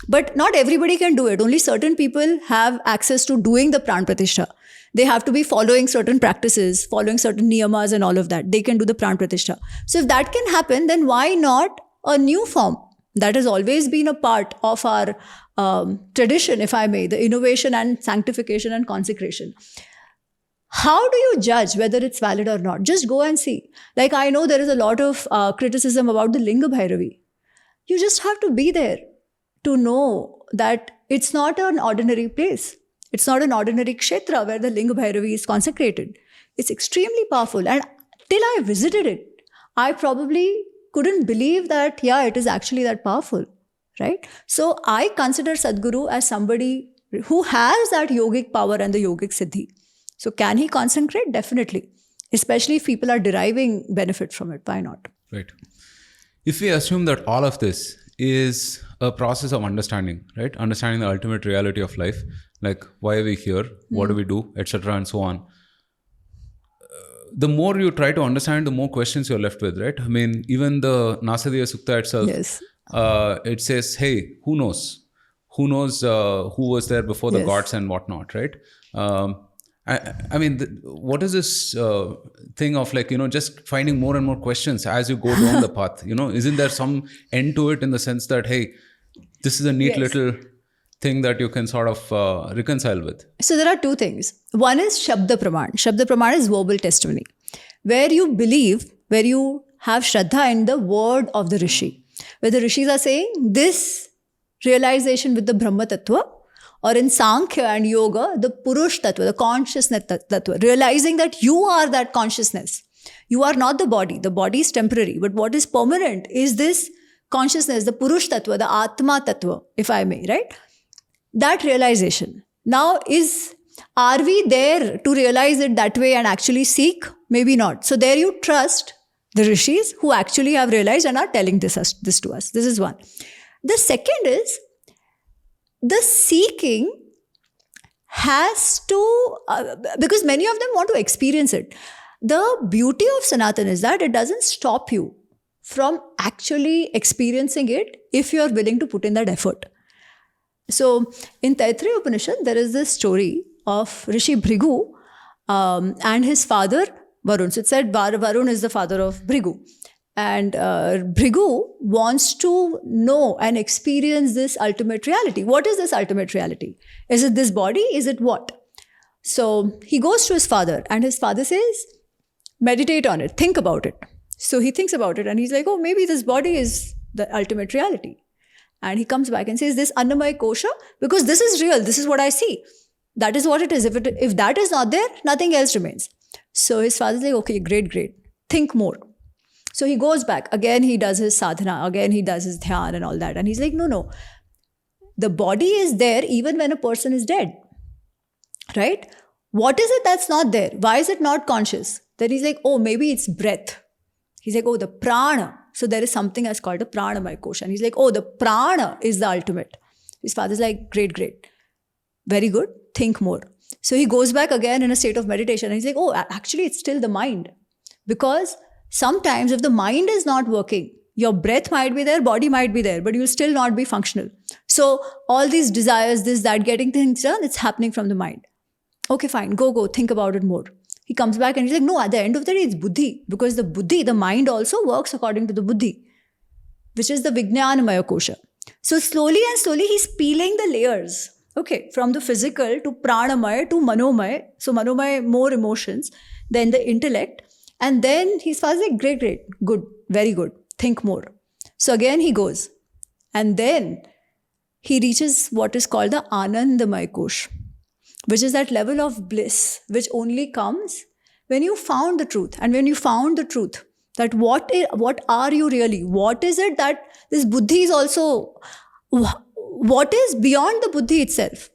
But not everybody can do it. Only certain people have access to doing the pran pratishtha. They have to be following certain practices, following certain niyamas and all of that. They can do the pran pratishtha. So if that can happen, then why not a new form? That has always been a part of our tradition, if I may, the innovation and sanctification and consecration. How do you judge whether it's valid or not? Just go and see. Like, I know there is a lot of criticism about the Linga Bhairavi. You just have to be there to know that it's not an ordinary place. It's not an ordinary kshetra where the Linga Bhairavi is consecrated. It's extremely powerful. And till I visited it, I probably couldn't believe that, yeah, it is actually that powerful, right? So I consider Sadhguru as somebody who has that yogic power and the yogic siddhi. So can he consecrate? Definitely. Especially if people are deriving benefit from it. Why not? Right. If we assume that all of this is a process of understanding, right? Understanding the ultimate reality of life, like why are we here, what do we do, etc., and so on. The more you try to understand, the more questions you're left with, right? I mean, even the Nasadiya Sukta itself, Yes. It says, hey, who knows? Who knows who was there before the Yes. gods and whatnot, right? I mean, what is this thing of like, just finding more and more questions as you go down the path? Isn't there some end to it in the sense that, hey, this is a neat Yes. little thing that you can sort of reconcile with? So there are two things. One is Shabda Praman. Shabda Praman is verbal testimony, where you believe, where you have Shraddha in the word of the Rishi, where the Rishis are saying this realization with the Brahma Tattva, or in Sankhya and Yoga, the Purush Tattva, the consciousness Tattva, realizing that you are that consciousness. You are not the body. The body is temporary. But what is permanent is this consciousness, the Purush Tattva, the Atma Tattva, if I may, right? That realization. Now, are we there to realize it that way and actually seek? Maybe not. So there you trust the Rishis who actually have realized and are telling this to us. This is one. The second is, the seeking has to, because many of them want to experience it. The beauty of Sanatan is that it doesn't stop you from actually experiencing it if you are willing to put in that effort. So in Taittiriya Upanishad, there is this story of Rishi Bhrigu and his father Varun. So it said Varun is the father of Bhrigu. And Bhrigu wants to know and experience this ultimate reality. What is this ultimate reality? Is it this body? Is it what? So he goes to his father and his father says, meditate on it, think about it. So he thinks about it and he's like, oh, maybe this body is the ultimate reality. And he comes back and says, this Annamaya Kosha, because this is real, this is what I see. That is what it is. If that is not there, nothing else remains. So his father's like, okay, great. Think more. So he goes back. Again, he does his sadhana. Again, he does his dhyan and all that. And he's like, no. The body is there even when a person is dead. Right? What is it that's not there? Why is it not conscious? Then he's like, oh, maybe it's breath. He's like, oh, the prana. So there is something that's called a pranamaya kosha. And he's like, oh, the prana is the ultimate. His father's like, great. Very good. Think more. So he goes back again in a state of meditation. And he's like, oh, actually, it's still the mind. Because sometimes if the mind is not working, your breath might be there, body might be there, but you'll still not be functional. So all these desires, this, that, getting things done, it's happening from the mind. Okay, fine. Go. Think about it more. He comes back and he's like, no, at the end of the day, it's buddhi. Because the buddhi, the mind also works according to the buddhi, which is the vijnanamaya kosha. So slowly, he's peeling the layers. Okay, from the physical to pranamaya to manomaya. So manomaya, more emotions, then the intellect. And then he's like, great, good, very good. Think more. So again, he goes. And then he reaches what is called the Anandamaya Kosh, which is that level of bliss, which only comes when you found the truth. And when you found the truth, that what are you really? What is it that this buddhi is also, what is beyond the buddhi itself?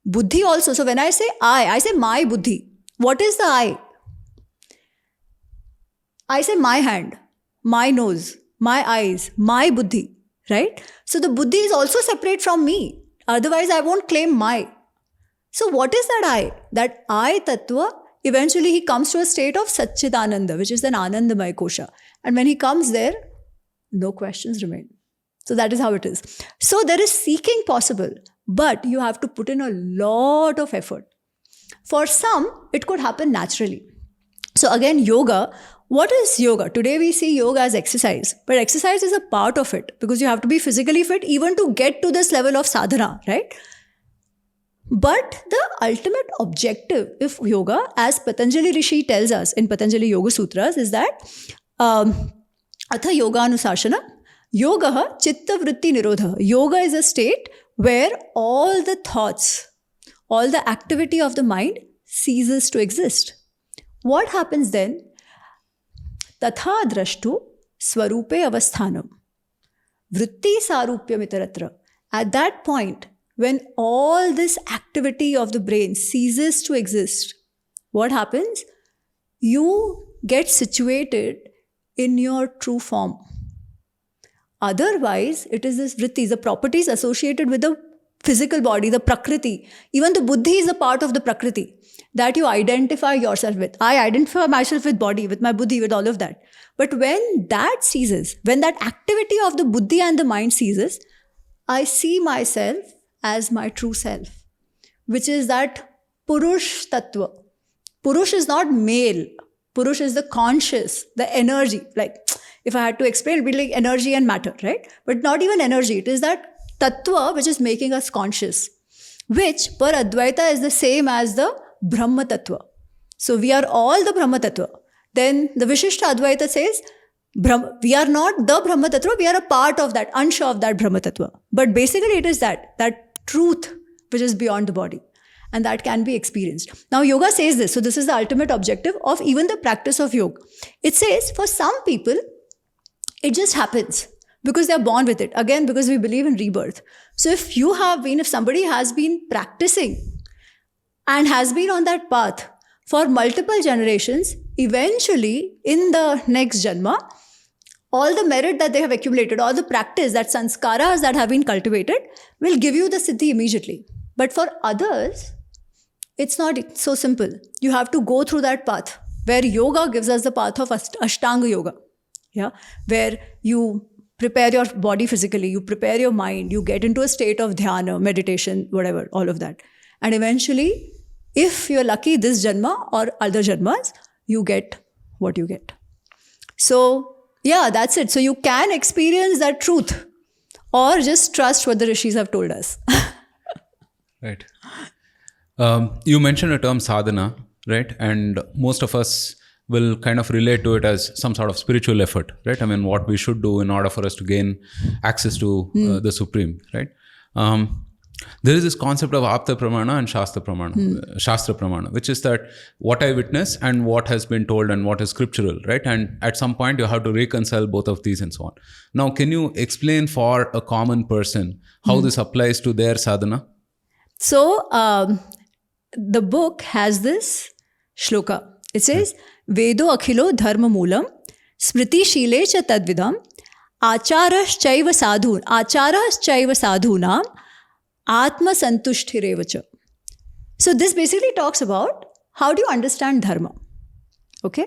Buddhi also. So when I say I say my buddhi. What is the I? I say my hand, my nose, my eyes, my buddhi, right? So the buddhi is also separate from me. Otherwise, I won't claim my. So what is that I? That I tattva, eventually he comes to a state of Satchidananda, which is an Anandamaya kosha. And when he comes there, no questions remain. So that is how it is. So there is seeking possible, but you have to put in a lot of effort. For some, it could happen naturally. So again, yoga. What is yoga? Today we see yoga as exercise, but exercise is a part of it because you have to be physically fit even to get to this level of sadhana, right? But the ultimate objective of yoga, as Patanjali Rishi tells us in Patanjali Yoga Sutras, is that Atha Yoga Anusashana, Yoga Chitta Vritti Nirodha. Yoga is a state where all the thoughts, all the activity of the mind ceases to exist. What happens then? Tatha drashtu swarupe avasthanam. Vritti sarupyam itaratra. At that point, when all this activity of the brain ceases to exist, what happens? You get situated in your true form. Otherwise, it is this vritti, the properties associated with the physical body, the prakriti. Even the buddhi is a part of the prakriti that you identify yourself with. I identify myself with body, with my buddhi, with all of that. But when that ceases, when that activity of the buddhi and the mind ceases, I see myself as my true self, which is that Purush Tattva. Purush is not male. Purush is the conscious, the energy. Like, if I had to explain, it would be like energy and matter, right? But not even energy. It is that Tattva which is making us conscious, which per Advaita is the same as the Brahma Tattva. So we are all the Brahma Tattva. Then the Vishishta Advaita says, we are not the Brahma Tattva, we are a part of that, ansha of that Brahma Tattva. But basically it is that truth which is beyond the body. And that can be experienced. Now yoga says this. So this is the ultimate objective of even the practice of yoga. It says for some people, it just happens because they are born with it. Again, because we believe in rebirth. So if somebody has been practicing and has been on that path for multiple generations, eventually in the next janma, all the merit that they have accumulated, all the practice, that sanskaras that have been cultivated will give you the siddhi immediately. But for others, it's not so simple. You have to go through that path where yoga gives us the path of Ashtanga Yoga. Yeah, where you prepare your body physically, you prepare your mind, you get into a state of dhyana, meditation, whatever, all of that. And eventually, if you're lucky this janma or other janmas, you get what you get. So, yeah, that's it. So you can experience that truth or just trust what the rishis have told us. Right. You mentioned the term sadhana, right? And most of us will kind of relate to it as some sort of spiritual effort, right? I mean, what we should do in order for us to gain access to the Supreme, right? There is this concept of Apta Pramana and Shastra Pramana, Shastra Pramana, which is that what I witness and what has been told and what is scriptural, right? And at some point you have to reconcile both of these and so on. Now, can you explain for a common person how this applies to their sadhana? So, the book has this shloka. It says, Vedo akhilo dharma moolam, smriti shile cha tadvidam, acharashchaiva sadhunam, atma santushtirevacha. So this basically talks about how do you understand dharma. Okay?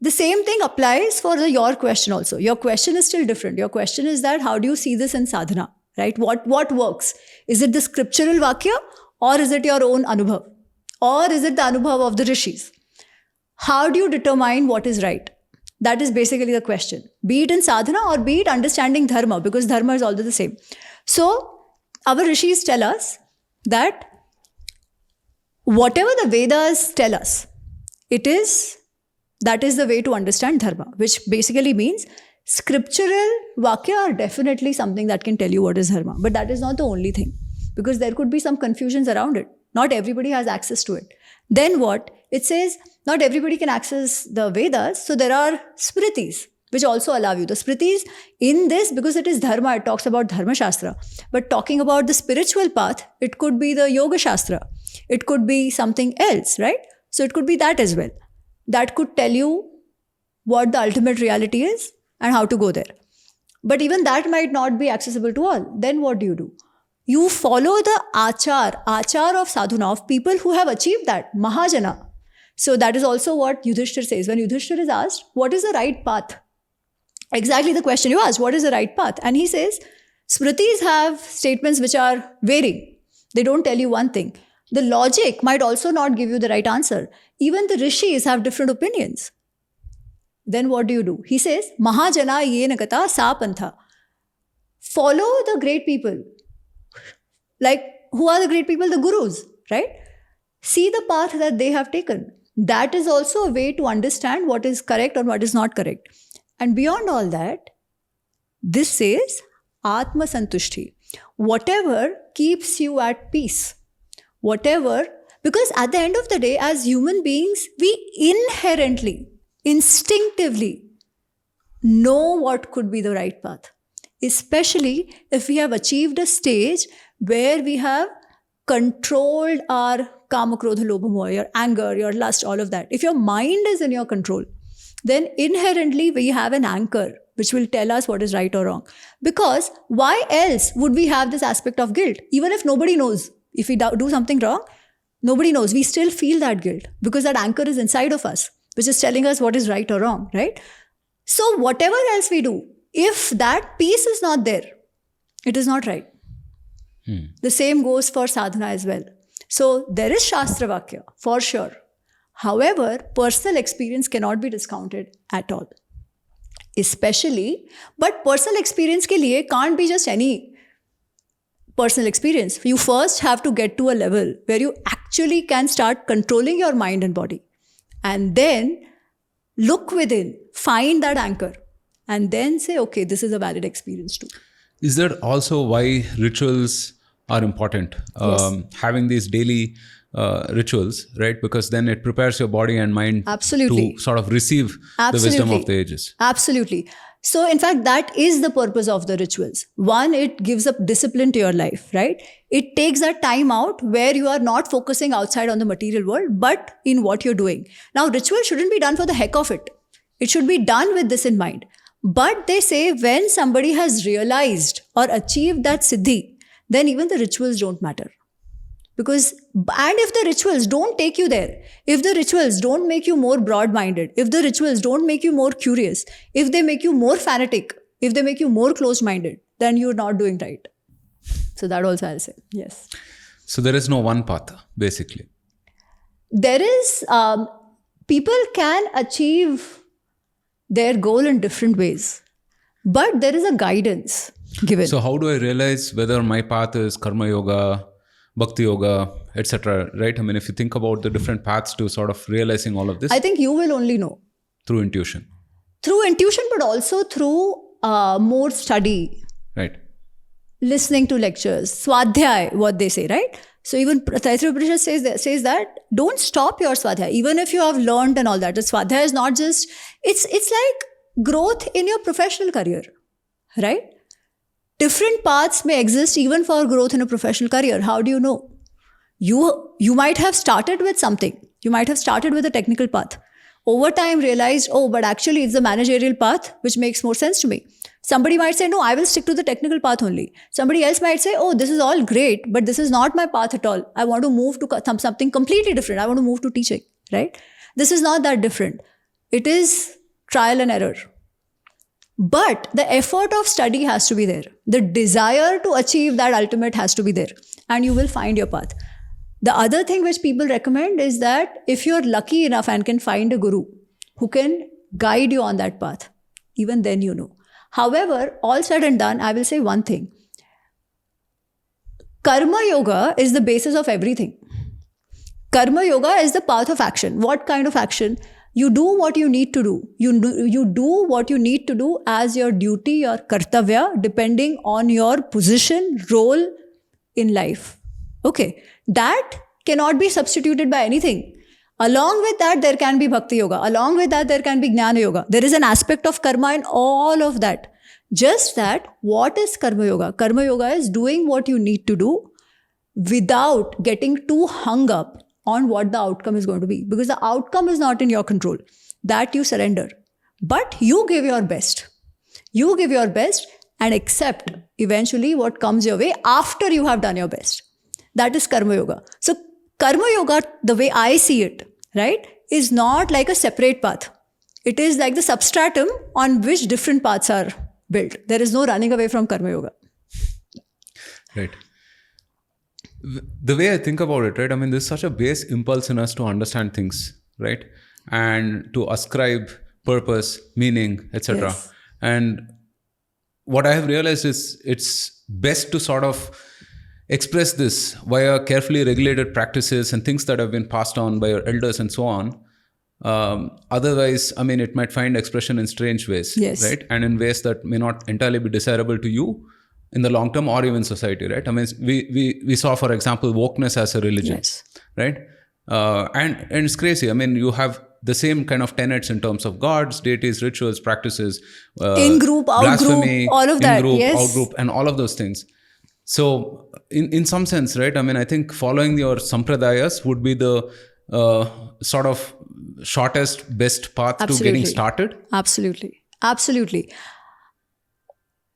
The same thing applies for your question also. Your question is still different. Your question is that how do you see this in sadhana, right? What works? Is it the scriptural vakya or is it your own anubhav? Or is it the anubhav of the rishis? How do you determine what is right? That is basically the question. Be it in sadhana or be it understanding dharma, because dharma is all the same. So, our rishis tell us that whatever the Vedas tell us, that is the way to understand dharma, which basically means scriptural vakya are definitely something that can tell you what is dharma. But that is not the only thing, because there could be some confusions around it. Not everybody has access to it. Then what? It says not everybody can access the Vedas, so there are smritis, which also allow you. The smritis in this, because it is dharma, it talks about dharma shastra. But talking about the spiritual path, it could be the yoga shastra. It could be something else, right? So it could be that as well. That could tell you what the ultimate reality is and how to go there. But even that might not be accessible to all. Then what do? You follow the achar of sadhuna, of people who have achieved that, Mahajana. So that is also what Yudhishthir says. When Yudhishthir is asked, what is the right path? Exactly the question you asked, what is the right path? And he says, Smritis have statements which are varying. They don't tell you one thing. The logic might also not give you the right answer. Even the rishis have different opinions. Then what do? He says, Mahajana yena gata sa pantha. Follow the great people. Like, who are the great people? The gurus, right? See the path that they have taken. That is also a way to understand what is correct or what is not correct. And beyond all that, this says Atma Santushti. Whatever keeps you at peace. Whatever, because at the end of the day, as human beings, we inherently, instinctively know what could be the right path. Especially if we have achieved a stage where we have controlled our kama, krodha, lobha, moha, your anger, your lust, all of that. If your mind is in your control, then inherently we have an anchor which will tell us what is right or wrong. Because why else would we have this aspect of guilt? Even if nobody knows, if we do something wrong, nobody knows. We still feel that guilt because that anchor is inside of us, which is telling us what is right or wrong, right? So whatever else we do, if that peace is not there, it is not right. The same goes for sadhana as well. So there is Shastra Vakya, for sure. However, personal experience cannot be discounted at all. Especially, but personal experience ke liye can't be just any personal experience. You first have to get to a level where you actually can start controlling your mind and body. And then look within, find that anchor. And then say, okay, this is a valid experience too. Is that also why rituals are important? Yes. Having these daily rituals, right? Because then it prepares your body and mind Absolutely. to sort of receive the wisdom of the ages. Absolutely. So in fact, that is the purpose of the rituals. One, it gives up discipline to your life, right? It takes that time out where you are not focusing outside on the material world, but in what you're doing. Now, ritual shouldn't be done for the heck of it. It should be done with this in mind. But they say when somebody has realized or achieved that siddhi, then even the rituals don't matter. Because, and if the rituals don't take you there, if the rituals don't make you more broad-minded, if the rituals don't make you more curious, if they make you more fanatic, if they make you more closed-minded, then you're not doing right. So that also I'll say, yes. So there is no one path, basically. There is, people can achieve their goal in different ways, but there is a guidance given. So how do I realize whether my path is karma yoga, bhakti yoga, etc., right? I mean, if you think about the different paths to sort of realizing all of this. I think you will only know. Through intuition. Through intuition, but also through more study. Right. listening to lectures, swadhyay, what they say, right? So even Taittiriya Upanishad says that don't stop your swadhyay, even if you have learned and all that. The swadhyay is not just, it's like growth in your professional career, right? Different paths may exist even for growth in a professional career. How do you know? You might have started with something. You might have started with a technical path. Over time realized, oh, but actually it's the managerial path which makes more sense to me. Somebody might say, no, I will stick to the technical path only. Somebody else might say, oh, this is all great, but this is not my path at all. I want to move to something completely different. I want to move to teaching, right? This is not that different. It is trial and error. But the effort of study has to be there. The desire to achieve that ultimate has to be there. And you will find your path. The other thing which people recommend is that if you're lucky enough and can find a guru who can guide you on that path, even then you know. However, all said and done, I will say one thing. Karma yoga is the basis of everything. Karma yoga is the path of action. What kind of action? You do what you need to do. You do what you need to do as your duty, your kartavya, depending on your position, role in life. Okay. That cannot be substituted by anything. Along with that, there can be bhakti yoga. Along with that, there can be jnana yoga. There is an aspect of karma in all of that. Just that, what is karma yoga? Karma yoga is doing what you need to do without getting too hung up on what the outcome is going to be. Because the outcome is not in your control. That you surrender. But you give your best. You give your best and accept eventually what comes your way after you have done your best. That is karma yoga. So karma yoga, the way I see it, right, is not like a separate path. It is like the substratum on which different paths are built. There is no running away from karma yoga. Right. The way I think about it, right, I mean, there's such a base impulse in us to understand things, right? And to ascribe purpose, meaning, etc. Yes. And what I have realized is it's best to sort of express this via carefully regulated practices and things that have been passed on by your elders and so on. Otherwise, I mean, it might find expression in strange ways, yes. right? And in ways that may not entirely be desirable to you in the long term or even society, right? I mean, we saw, for example, wokeness as a religion, yes. right? And it's crazy. I mean, you have the same kind of tenets in terms of gods, deities, rituals, practices, in-group, out-group, all of that, in-group, yes. out-group, and all of those things. So in some sense, right, I mean, I think following your sampradayas would be the sort of shortest, best path to getting started. Absolutely. Absolutely.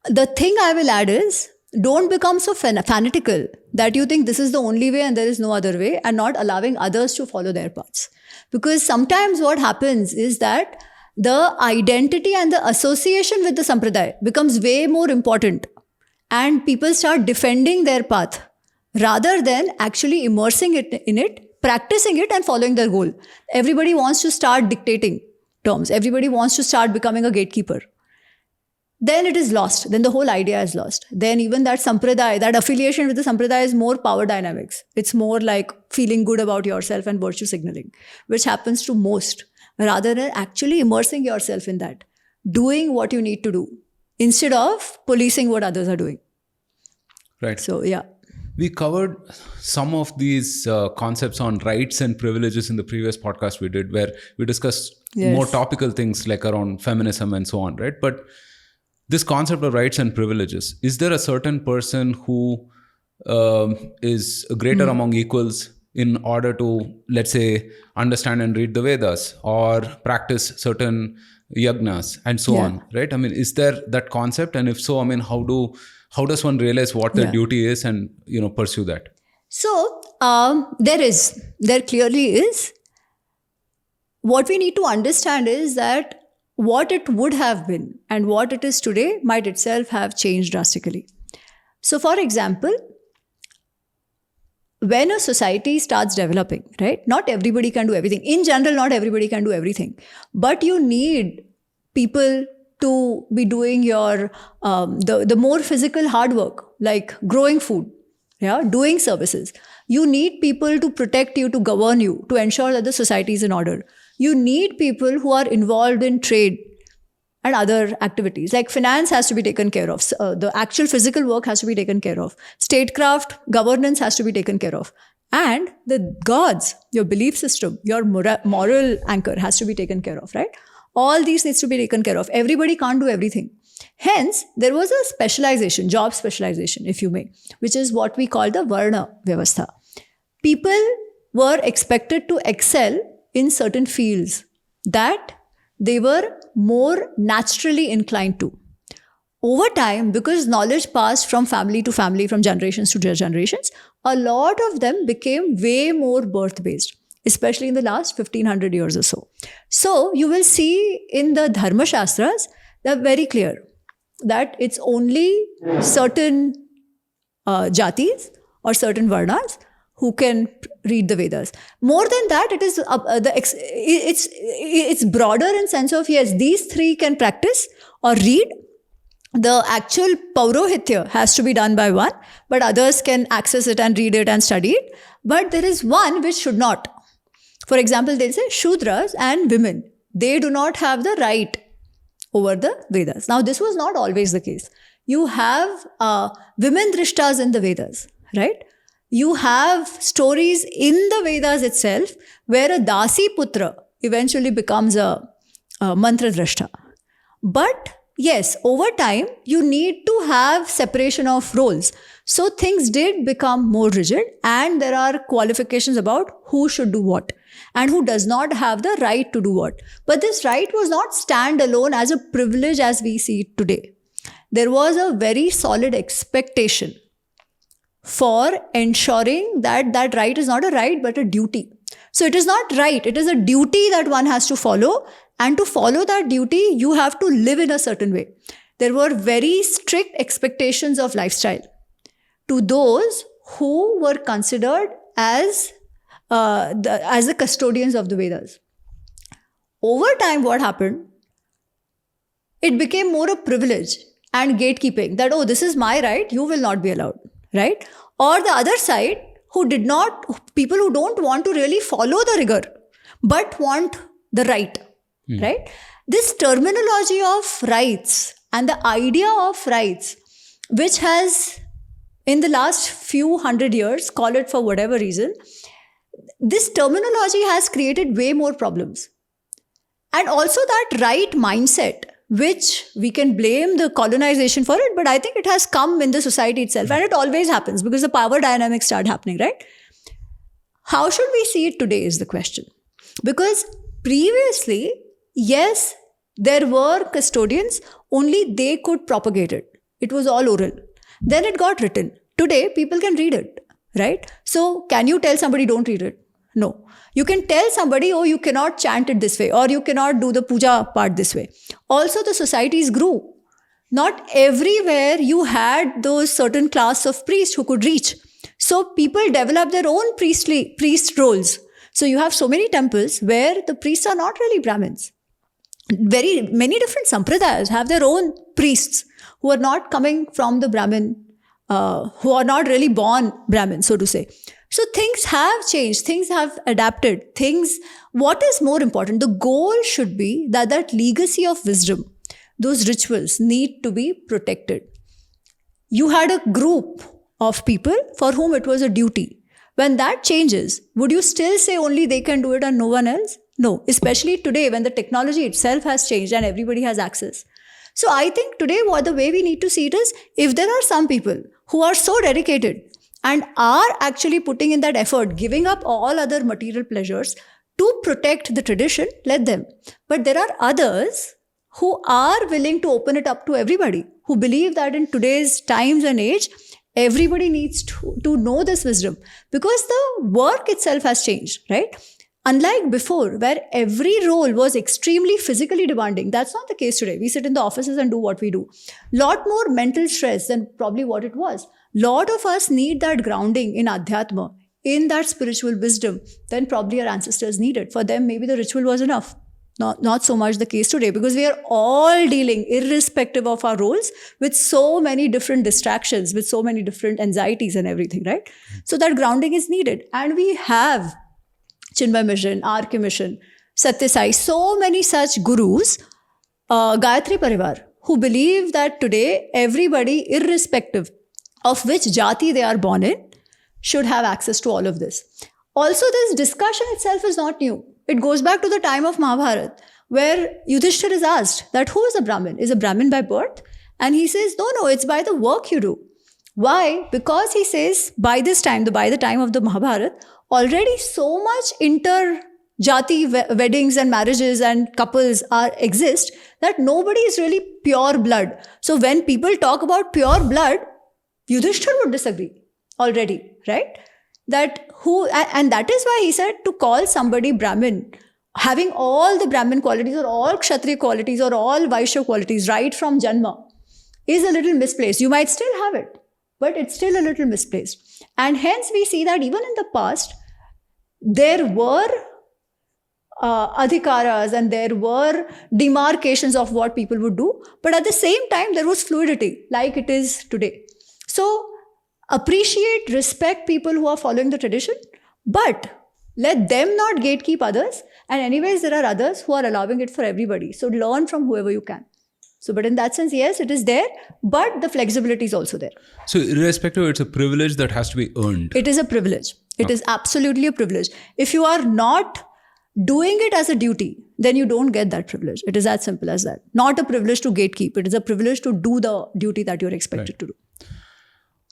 The thing I will add is, don't become so fanatical that you think this is the only way and there is no other way, and not allowing others to follow their paths. Because sometimes what happens is that the identity and the association with the sampradaya becomes way more important. And people start defending their path rather than actually immersing it in it, practicing it and following their goal. Everybody wants to start dictating terms. Everybody wants to start becoming a gatekeeper. Then it is lost. Then the whole idea is lost. Then even that sampradaya, that affiliation with the sampradaya is more power dynamics. It's more like feeling good about yourself and virtue signaling, which happens to most, rather than actually immersing yourself in that, doing what you need to do, instead of policing what others are doing. Right. So, yeah. We covered some of these concepts on rights and privileges in the previous podcast we did, where we discussed more topical things like around feminism and so on, right? But this concept of rights and privileges, is there a certain person who is greater among equals in order to, let's say, understand and read the Vedas or practice certain yagnas and so on, right? I mean, is there that concept? And if so, I mean, how does one realize what their duty is and, pursue that? So, there clearly is. What we need to understand is that what it would have been and what it is today might itself have changed drastically. So, for example, when a society starts developing, right, not everybody can do everything. In general, not everybody can do everything. But you need people to be doing your, the more physical hard work, like growing food, doing services. You need people to protect you, to govern you, to ensure that the society is in order. You need people who are involved in trade, and other activities. Like finance has to be taken care of. The actual physical work has to be taken care of. Statecraft, governance has to be taken care of. And the gods, your belief system, your moral anchor has to be taken care of, right? All these needs to be taken care of. Everybody can't do everything. Hence, there was a specialization, job specialization, if you may, which is what we call the Varna Vyavastha. People were expected to excel in certain fields that they were more naturally inclined to. Over time, because knowledge passed from family to family, from generations to generations, a lot of them became way more birth-based, especially in the last 1500 years or so. So you will see in the Dharma Shastras, they're very clear that it's only certain jatis or certain varnas who can read the Vedas. More than that, it is it's broader in sense of, yes, these three can practice or read. The actual Paurohitya has to be done by one, but others can access it and read it and study it. But there is one which should not. For example, they'll say Shudras and women, they do not have the right over the Vedas. Now, this was not always the case. You have women drishtas in the Vedas, right? You have stories in the Vedas itself where a Dasi Putra eventually becomes a mantra drashta. But yes, over time, you need to have separation of roles. So things did become more rigid, and there are qualifications about who should do what and who does not have the right to do what. But this right was not standalone as a privilege as we see it today. There was a very solid expectation for ensuring that that right is not a right but a duty. So it is not right, it is a duty that one has to follow. And to follow that duty, you have to live in a certain way. There were very strict expectations of lifestyle to those who were considered as the custodians of the Vedas. Over time, what happened? It became more a privilege and gatekeeping that, oh, this is my right, you will not be allowed, right? Or the other side, people who don't want to really follow the rigor, but want the right. Right? This terminology of rights and the idea of rights, which has in the last few hundred years, call it for whatever reason, this terminology has created way more problems. And also that right mindset, which we can blame the colonization for it, but I think it has come in the society itself, and it always happens because the power dynamics start happening, right? How should we see it today is the question. Because previously, yes, there were custodians, only they could propagate it. It was all oral. Then it got written. Today, people can read it, right? So, can you tell somebody don't read it? No. You can tell somebody, oh, you cannot chant it this way, or you cannot do the puja part this way. Also, the societies grew. Not everywhere you had those certain class of priests who could reach. So, people developed their own priest roles. So, you have so many temples where the priests are not really Brahmins. Very many different sampradayas have their own priests who are not coming from the Brahmin, who are not really born Brahmin, so to say. So things have changed, things have adapted, what is more important? The goal should be that that legacy of wisdom, those rituals need to be protected. You had a group of people for whom it was a duty. When that changes, would you still say only they can do it and no one else? No, especially today when the technology itself has changed and everybody has access. So I think today the way we need to see it is, if there are some people who are so dedicated and are actually putting in that effort, giving up all other material pleasures to protect the tradition, let them. But there are others who are willing to open it up to everybody, who believe that in today's times and age, everybody needs to know this wisdom, because the work itself has changed, right? Unlike before, where every role was extremely physically demanding, that's not the case today. We sit in the offices and do what we do. Lot more mental stress than probably what it was. Lot of us need that grounding in Adhyatma, in that spiritual wisdom, than probably our ancestors needed. For them, maybe the ritual was enough. Not so much the case today, because we are all dealing, irrespective of our roles, with so many different distractions, with so many different anxieties and everything, right? So that grounding is needed. And we have Chinmay Mission, RK Mission, Satya Sai, so many such gurus Gayatri Parivar, who believe that today everybody, irrespective of which jati they are born in, should have access to all of this. Also, this discussion itself is not new. It goes back to the time of Mahabharata, where Yudhishthir is asked that who is a Brahmin? Is a Brahmin by birth? And he says, no, it's by the work you do. Why? Because he says by the time of the Mahabharata, already so much inter-jati weddings and marriages and couples exist that nobody is really pure blood. So when people talk about pure blood, Yudhishthir would disagree already, right? And that is why he said to call somebody Brahmin, having all the Brahmin qualities or all Kshatriya qualities or all Vaishya qualities right from Janma is a little misplaced. You might still have it, but it's still a little misplaced. And hence we see that even in the past, there were adhikaras and there were demarcations of what people would do. But at the same time, there was fluidity like it is today. So appreciate, respect people who are following the tradition, but let them not gatekeep others. And anyways, there are others who are allowing it for everybody. So learn from whoever you can. So, but in that sense, yes, it is there, but the flexibility is also there. So irrespective, it's a privilege that has to be earned. It is a privilege. It is absolutely a privilege. If you are not doing it as a duty, then you don't get that privilege. It is as simple as that. Not a privilege to gatekeep. It is a privilege to do the duty that you're expected to do.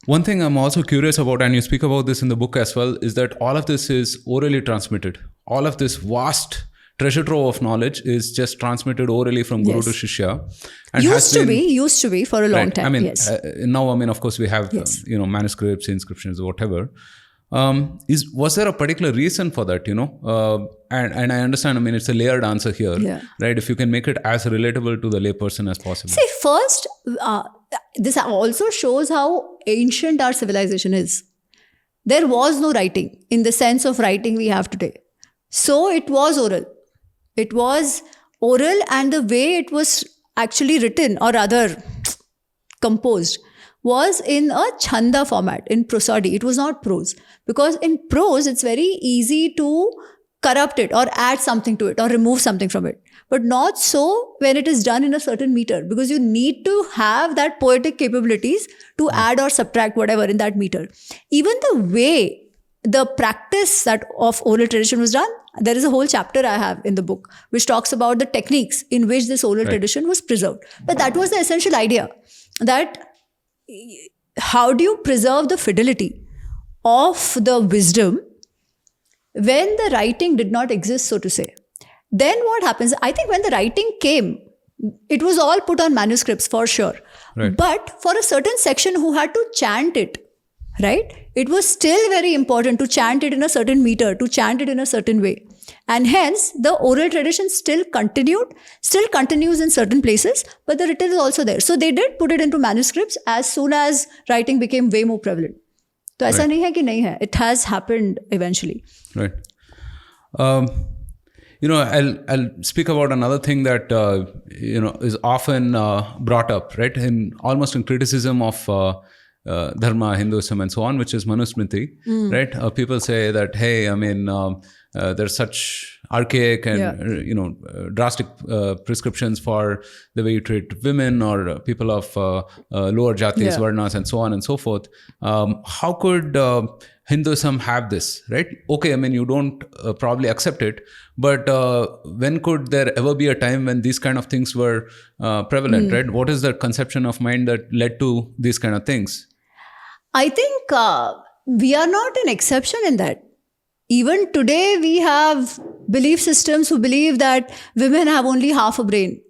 One thing I'm also curious about, and you speak about this in the book as well, is that all of this is orally transmitted. All of this vast treasure trove of knowledge is just transmitted orally from Guru to Shishya. And used to be for a long time. I mean, yes. Now, of course, we have manuscripts, inscriptions, whatever. Was there a particular reason for that? And I understand. It's a layered answer here, right? If you can make it as relatable to the layperson as possible. See, first, this also shows how ancient our civilization is. There was no writing in the sense of writing we have today. So it was oral. It was oral, and the way it was actually written, or rather composed, was in a chanda format, in prosody. It was not prose. Because in prose, it's very easy to corrupt it or add something to it or remove something from it. But not so when it is done in a certain meter, because you need to have that poetic capabilities to add or subtract whatever in that meter. Even the way the practice that of oral tradition was done, there is a whole chapter I have in the book which talks about the techniques in which this oral tradition was preserved. But that was the essential idea, that how do you preserve the fidelity of the wisdom when the writing did not exist, so to say. Then what happens? I think when the writing came, it was all put on manuscripts for sure. Right. But for a certain section who had to chant it, right? It was still very important to chant it in a certain meter, to chant it in a certain way. And hence, the oral tradition still continues in certain places, but the written is also there. So they did put it into manuscripts as soon as writing became way more prevalent. So ऐसा नहीं है कि नहीं है. It has happened eventually. Right. I'll speak about another thing that is often brought up, right? Almost in criticism of Dharma, Hinduism, and so on, which is Manusmriti, right? People say that, hey, there's such archaic and drastic prescriptions for the way you treat women or people of lower jatis, varnas, and so on and so forth. How could Hinduism have this, right? Okay, you don't probably accept it, but when could there ever be a time when these kind of things were prevalent, right? What is the conception of mind that led to these kind of things? I think we are not an exception in that. Even today, we have belief systems who believe that women have only half a brain.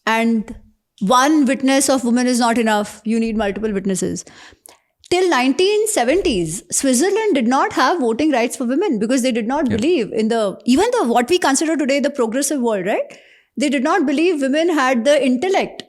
And one witness of woman is not enough. You need multiple witnesses. Till 1970s, Switzerland did not have voting rights for women because they did not believe in what we consider today the progressive world, right? They did not believe women had the intellect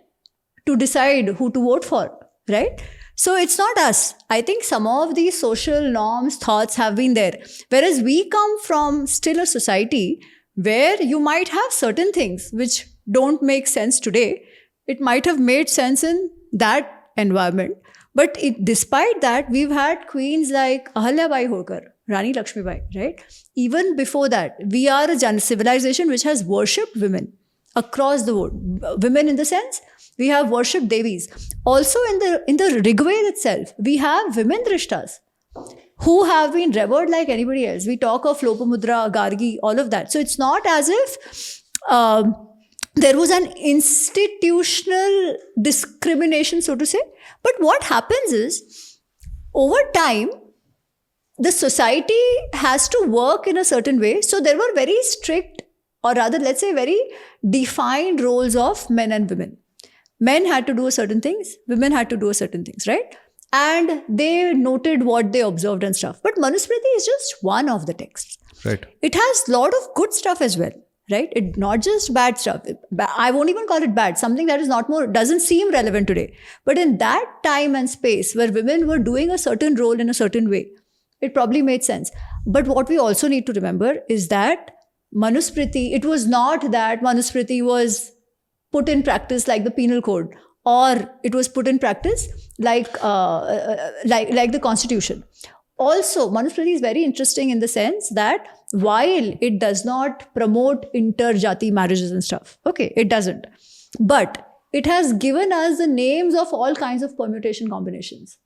to decide who to vote for, right? So it's not us. I think some of these social norms, thoughts have been there. Whereas we come from still a society where you might have certain things which don't make sense today. It might have made sense in that environment. But despite that, we've had queens like Ahalyabai Holkar, Rani Lakshmibai, right? Even before that, we are a civilization which has worshipped women across the board. Women in the sense, we have worshipped devis. Also in the Rigveda itself, we have women drishtas who have been revered like anybody else. We talk of Lopamudra, Gargi, all of that. So it's not as if there was an institutional discrimination, so to say. But what happens is, over time, the society has to work in a certain way. So there were very strict, or rather, let's say, very defined roles of men and women. Men had to do certain things, women had to do certain things, right? And they noted what they observed and stuff. But Manusmriti is just one of the texts. Right. It has a lot of good stuff as well, right? It not just bad stuff. I won't even call it bad. Something that is not more, doesn't seem relevant today. But in that time and space where women were doing a certain role in a certain way, it probably made sense. But what we also need to remember is that Manusmriti, it was not that Manusmriti was put in practice like the penal code, or it was put in practice like the constitution. Also, Manusmriti is very interesting in the sense that while it does not promote interjati marriages and stuff, okay, it doesn't. But it has given us the names of all kinds of permutation combinations.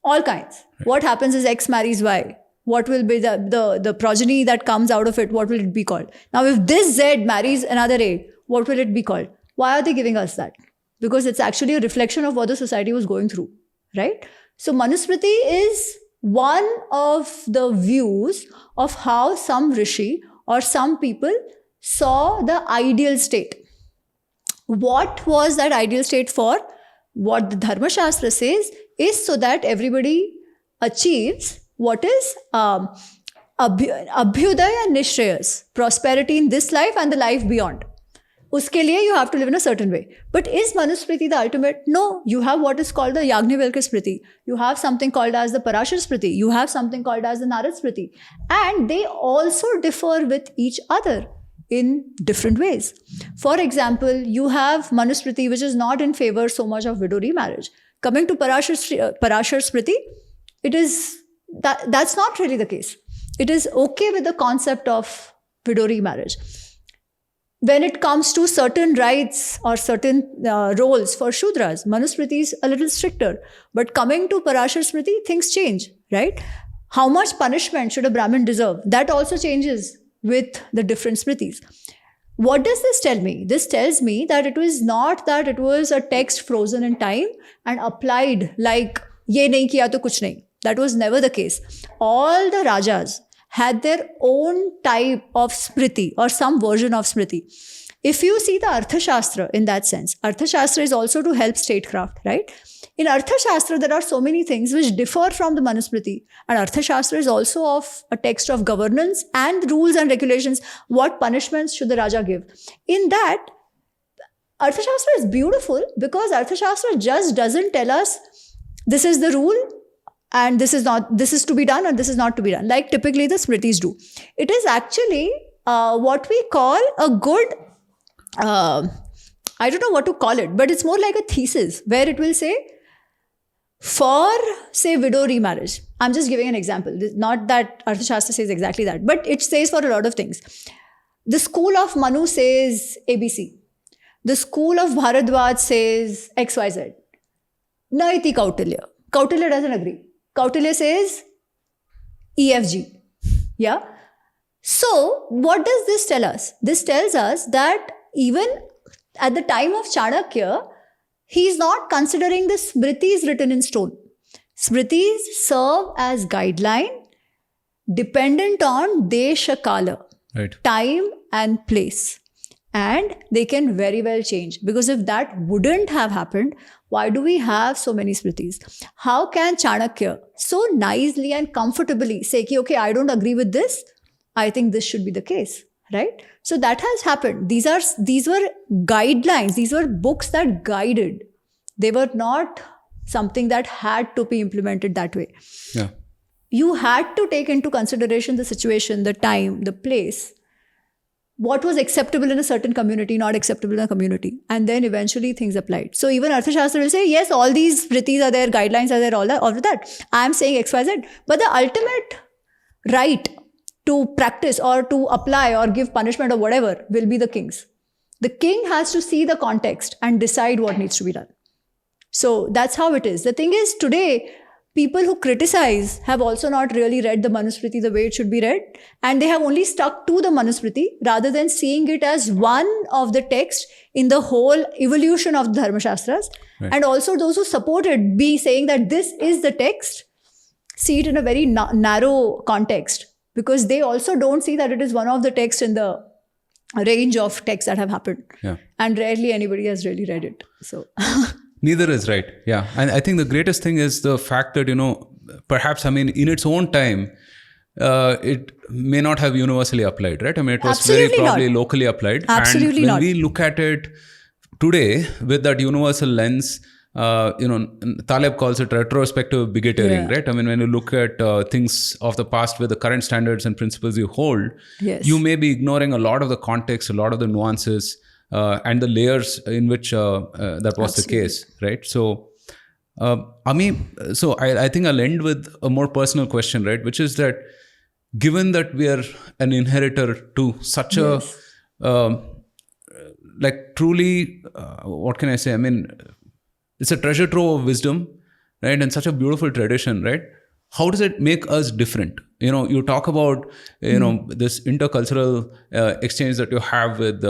All kinds. What happens is X marries Y. What will be the progeny that comes out of it? What will it be called? Now, if this Z marries another A, what will it be called? Why are they giving us that? Because it's actually a reflection of what the society was going through, right? So Manusmriti is one of the views of how some rishi or some people saw the ideal state. What was that ideal state for? What the Dharma Shastra says is so that everybody achieves what is Abhyudaya Nishrayas, prosperity in this life and the life beyond. Uske liye you have to live in a certain way. But is Manusmriti the ultimate? No. You have what is called the Yajnavalkya Smriti. You have something called as the Parashar Smriti. You have something called as the Narad Smriti. And they also differ with each other in different ways. For example, you have Manusmriti, which is not in favor so much of widow remarriage. Coming to Parashar Smriti, it is that's not really the case. It is okay with the concept of widow remarriage. When it comes to certain rights or certain roles for Shudras, Manusmriti is a little stricter. But coming to Parashar Smriti, things change, right? How much punishment should a Brahmin deserve? That also changes with the different Smritis. What does this tell me? This tells me that it was not that it was a text frozen in time and applied like, ye nahi kiya to kuch nahi. That was never the case. All the Rajas had their own type of Smriti or some version of Smriti. If you see the Arthashastra in that sense, Arthashastra is also to help statecraft, right? In Arthashastra, there are so many things which differ from the Manusmriti. And Arthashastra is also of a text of governance and rules and regulations. What punishments should the Raja give? In that, Arthashastra is beautiful because Arthashastra just doesn't tell us this is the rule and this is to be done and this is not to be done, like typically the Smritis do. It is actually what we call a good, I don't know what to call it, but it's more like a thesis where it will say, for, say, widow remarriage. I'm just giving an example. Not that Arthashastra says exactly that, but it says for a lot of things. The school of Manu says ABC. The school of Bharadwaj says XYZ. Naiti Kautilya. Kautilya doesn't agree. Kautilya says EFG. Yeah? So, what does this tell us? This tells us that even at the time of Chanakya, he is not considering the Smritis written in stone. Smritis serve as guideline dependent on Desha Kala, right, time and place. And they can very well change. Because if that wouldn't have happened, why do we have so many Smritis? How can Chanakya so nicely and comfortably say, okay, I don't agree with this. I think this should be the case, right? So that has happened. These were guidelines. These were books that guided. They were not something that had to be implemented that way. Yeah. You had to take into consideration the situation, the time, the place, what was acceptable in a certain community, not acceptable in a community. And then eventually things applied. So even Arthashastra will say, yes, all these vritis are there, guidelines are there, all of that. I'm saying XYZ. But the ultimate right to practice or to apply or give punishment or whatever will be the king's. The king has to see the context and decide what needs to be done. So that's how it is. The thing is, today, people who criticize have also not really read the Manusmriti the way it should be read, and they have only stuck to the Manusmriti rather than seeing it as one of the texts in the whole evolution of the Dharma Shastras. Right. And also those who support it be saying that this is the text, see it in a very narrow context, because they also don't see that it is one of the texts in the range of texts that have happened. Yeah. And rarely anybody has really read it. So Neither is right. Yeah. And I think the greatest thing is the fact that, perhaps, in its own time, it may not have universally applied, right? It was Absolutely very probably not. locally applied. Absolutely and when not. we look at it today with that universal lens, Taleb calls it retrospective bigotering, Yeah. right? When you look at things of the past with the current standards and principles you hold, Yes. you may be ignoring a lot of the context, a lot of the nuances, and the layers in which that was the case, right? So, I think I'll end with a more personal question, right? Which is that given that we are an inheritor to such Yes. truly, what can I say? It's a treasure trove of wisdom, right? And such a beautiful tradition, right? How does it make us different? You talk about, this intercultural exchange that you have with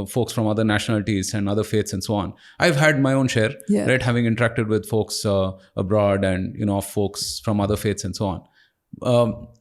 folks from other nationalities and other faiths and so on. I've had my own share, Yeah. right? Having interacted with folks abroad and, folks from other faiths and so on.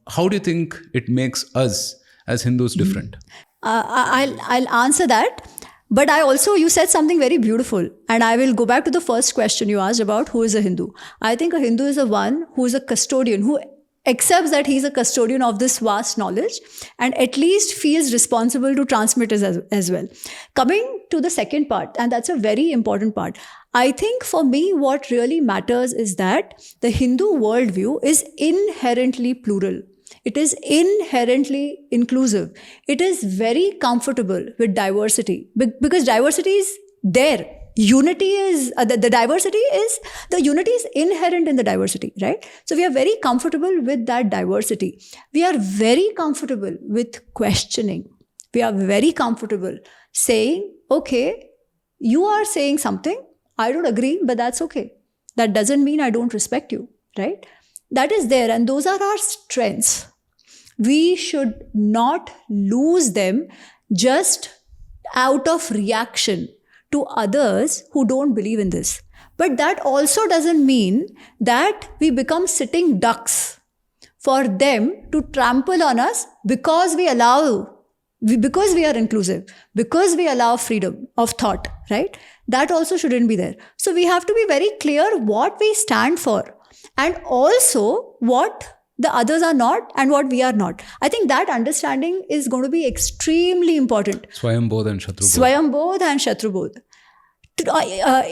How do you think it makes us as Hindus different? I'll answer that. But you said something very beautiful. And I will go back to the first question you asked about who is a Hindu. I think a Hindu is the one who is a custodian, who accepts that he's a custodian of this vast knowledge and at least feels responsible to transmit it as well. Coming to the second part, and that's a very important part. I think for me, what really matters is that the Hindu worldview is inherently plural. It is inherently inclusive. It is very comfortable with diversity because diversity is there. Unity is, the unity is inherent in the diversity, right? So we are very comfortable with that diversity. We are very comfortable with questioning. We are very comfortable saying, okay, you are saying something, I don't agree, but that's okay. That doesn't mean I don't respect you, right? That is there, and those are our strengths. We should not lose them just out of reaction to others who don't believe in this. But that also doesn't mean that we become sitting ducks for them to trample on us because we are inclusive, because we allow freedom of thought, right? That also shouldn't be there. So we have to be very clear what we stand for and also what the others are not and what we are not. I think that understanding is going to be extremely important. Swayambodh and Shatrubodh. Swayambodh and Shatrubodh.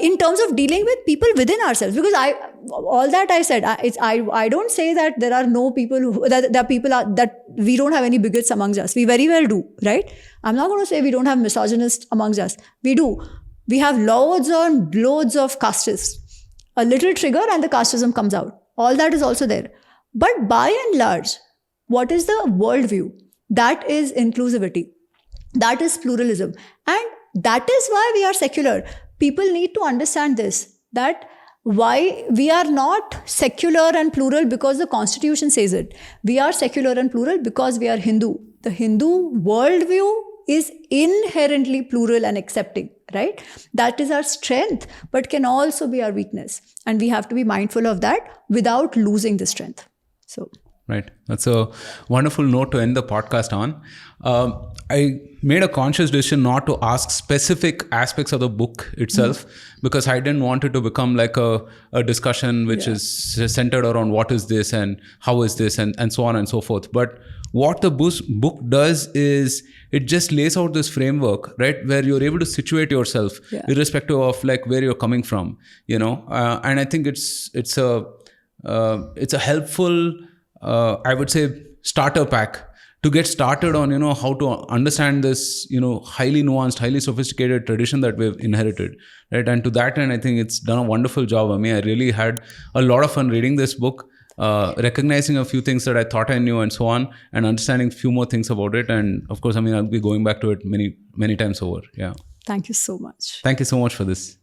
In terms of dealing with people within ourselves, because I said, I don't say that there are no people that we don't have any bigots amongst us. We very well do, right? I'm not going to say we don't have misogynists amongst us. We do. We have loads of castists. A little trigger and the casteism comes out. All that is also there. But by and large, what is the worldview? That is inclusivity. That is pluralism. And that is why we are secular. People need to understand this, that why we are not secular and plural because the constitution says it. We are secular and plural because we are Hindu. The Hindu worldview is inherently plural and accepting, right? That is our strength, but can also be our weakness. And we have to be mindful of that without losing the strength. So, right. That's a wonderful note to end the podcast on. I made a conscious decision not to ask specific aspects of the book itself because I didn't want it to become like a discussion which is centered around what is this and how is this and so on and so forth. But what the book does is it just lays out this framework, right, where you're able to situate yourself irrespective of like where you're coming from, and I think it's a helpful, I would say, starter pack to get started on, how to understand this, highly nuanced, highly sophisticated tradition that we've inherited, right? And to that end, I think it's done a wonderful job. I really had a lot of fun reading this book, recognizing a few things that I thought I knew and so on, and understanding a few more things about it. And of course, I'll be going back to it many, many times over. Yeah. Thank you so much. Thank you so much for this.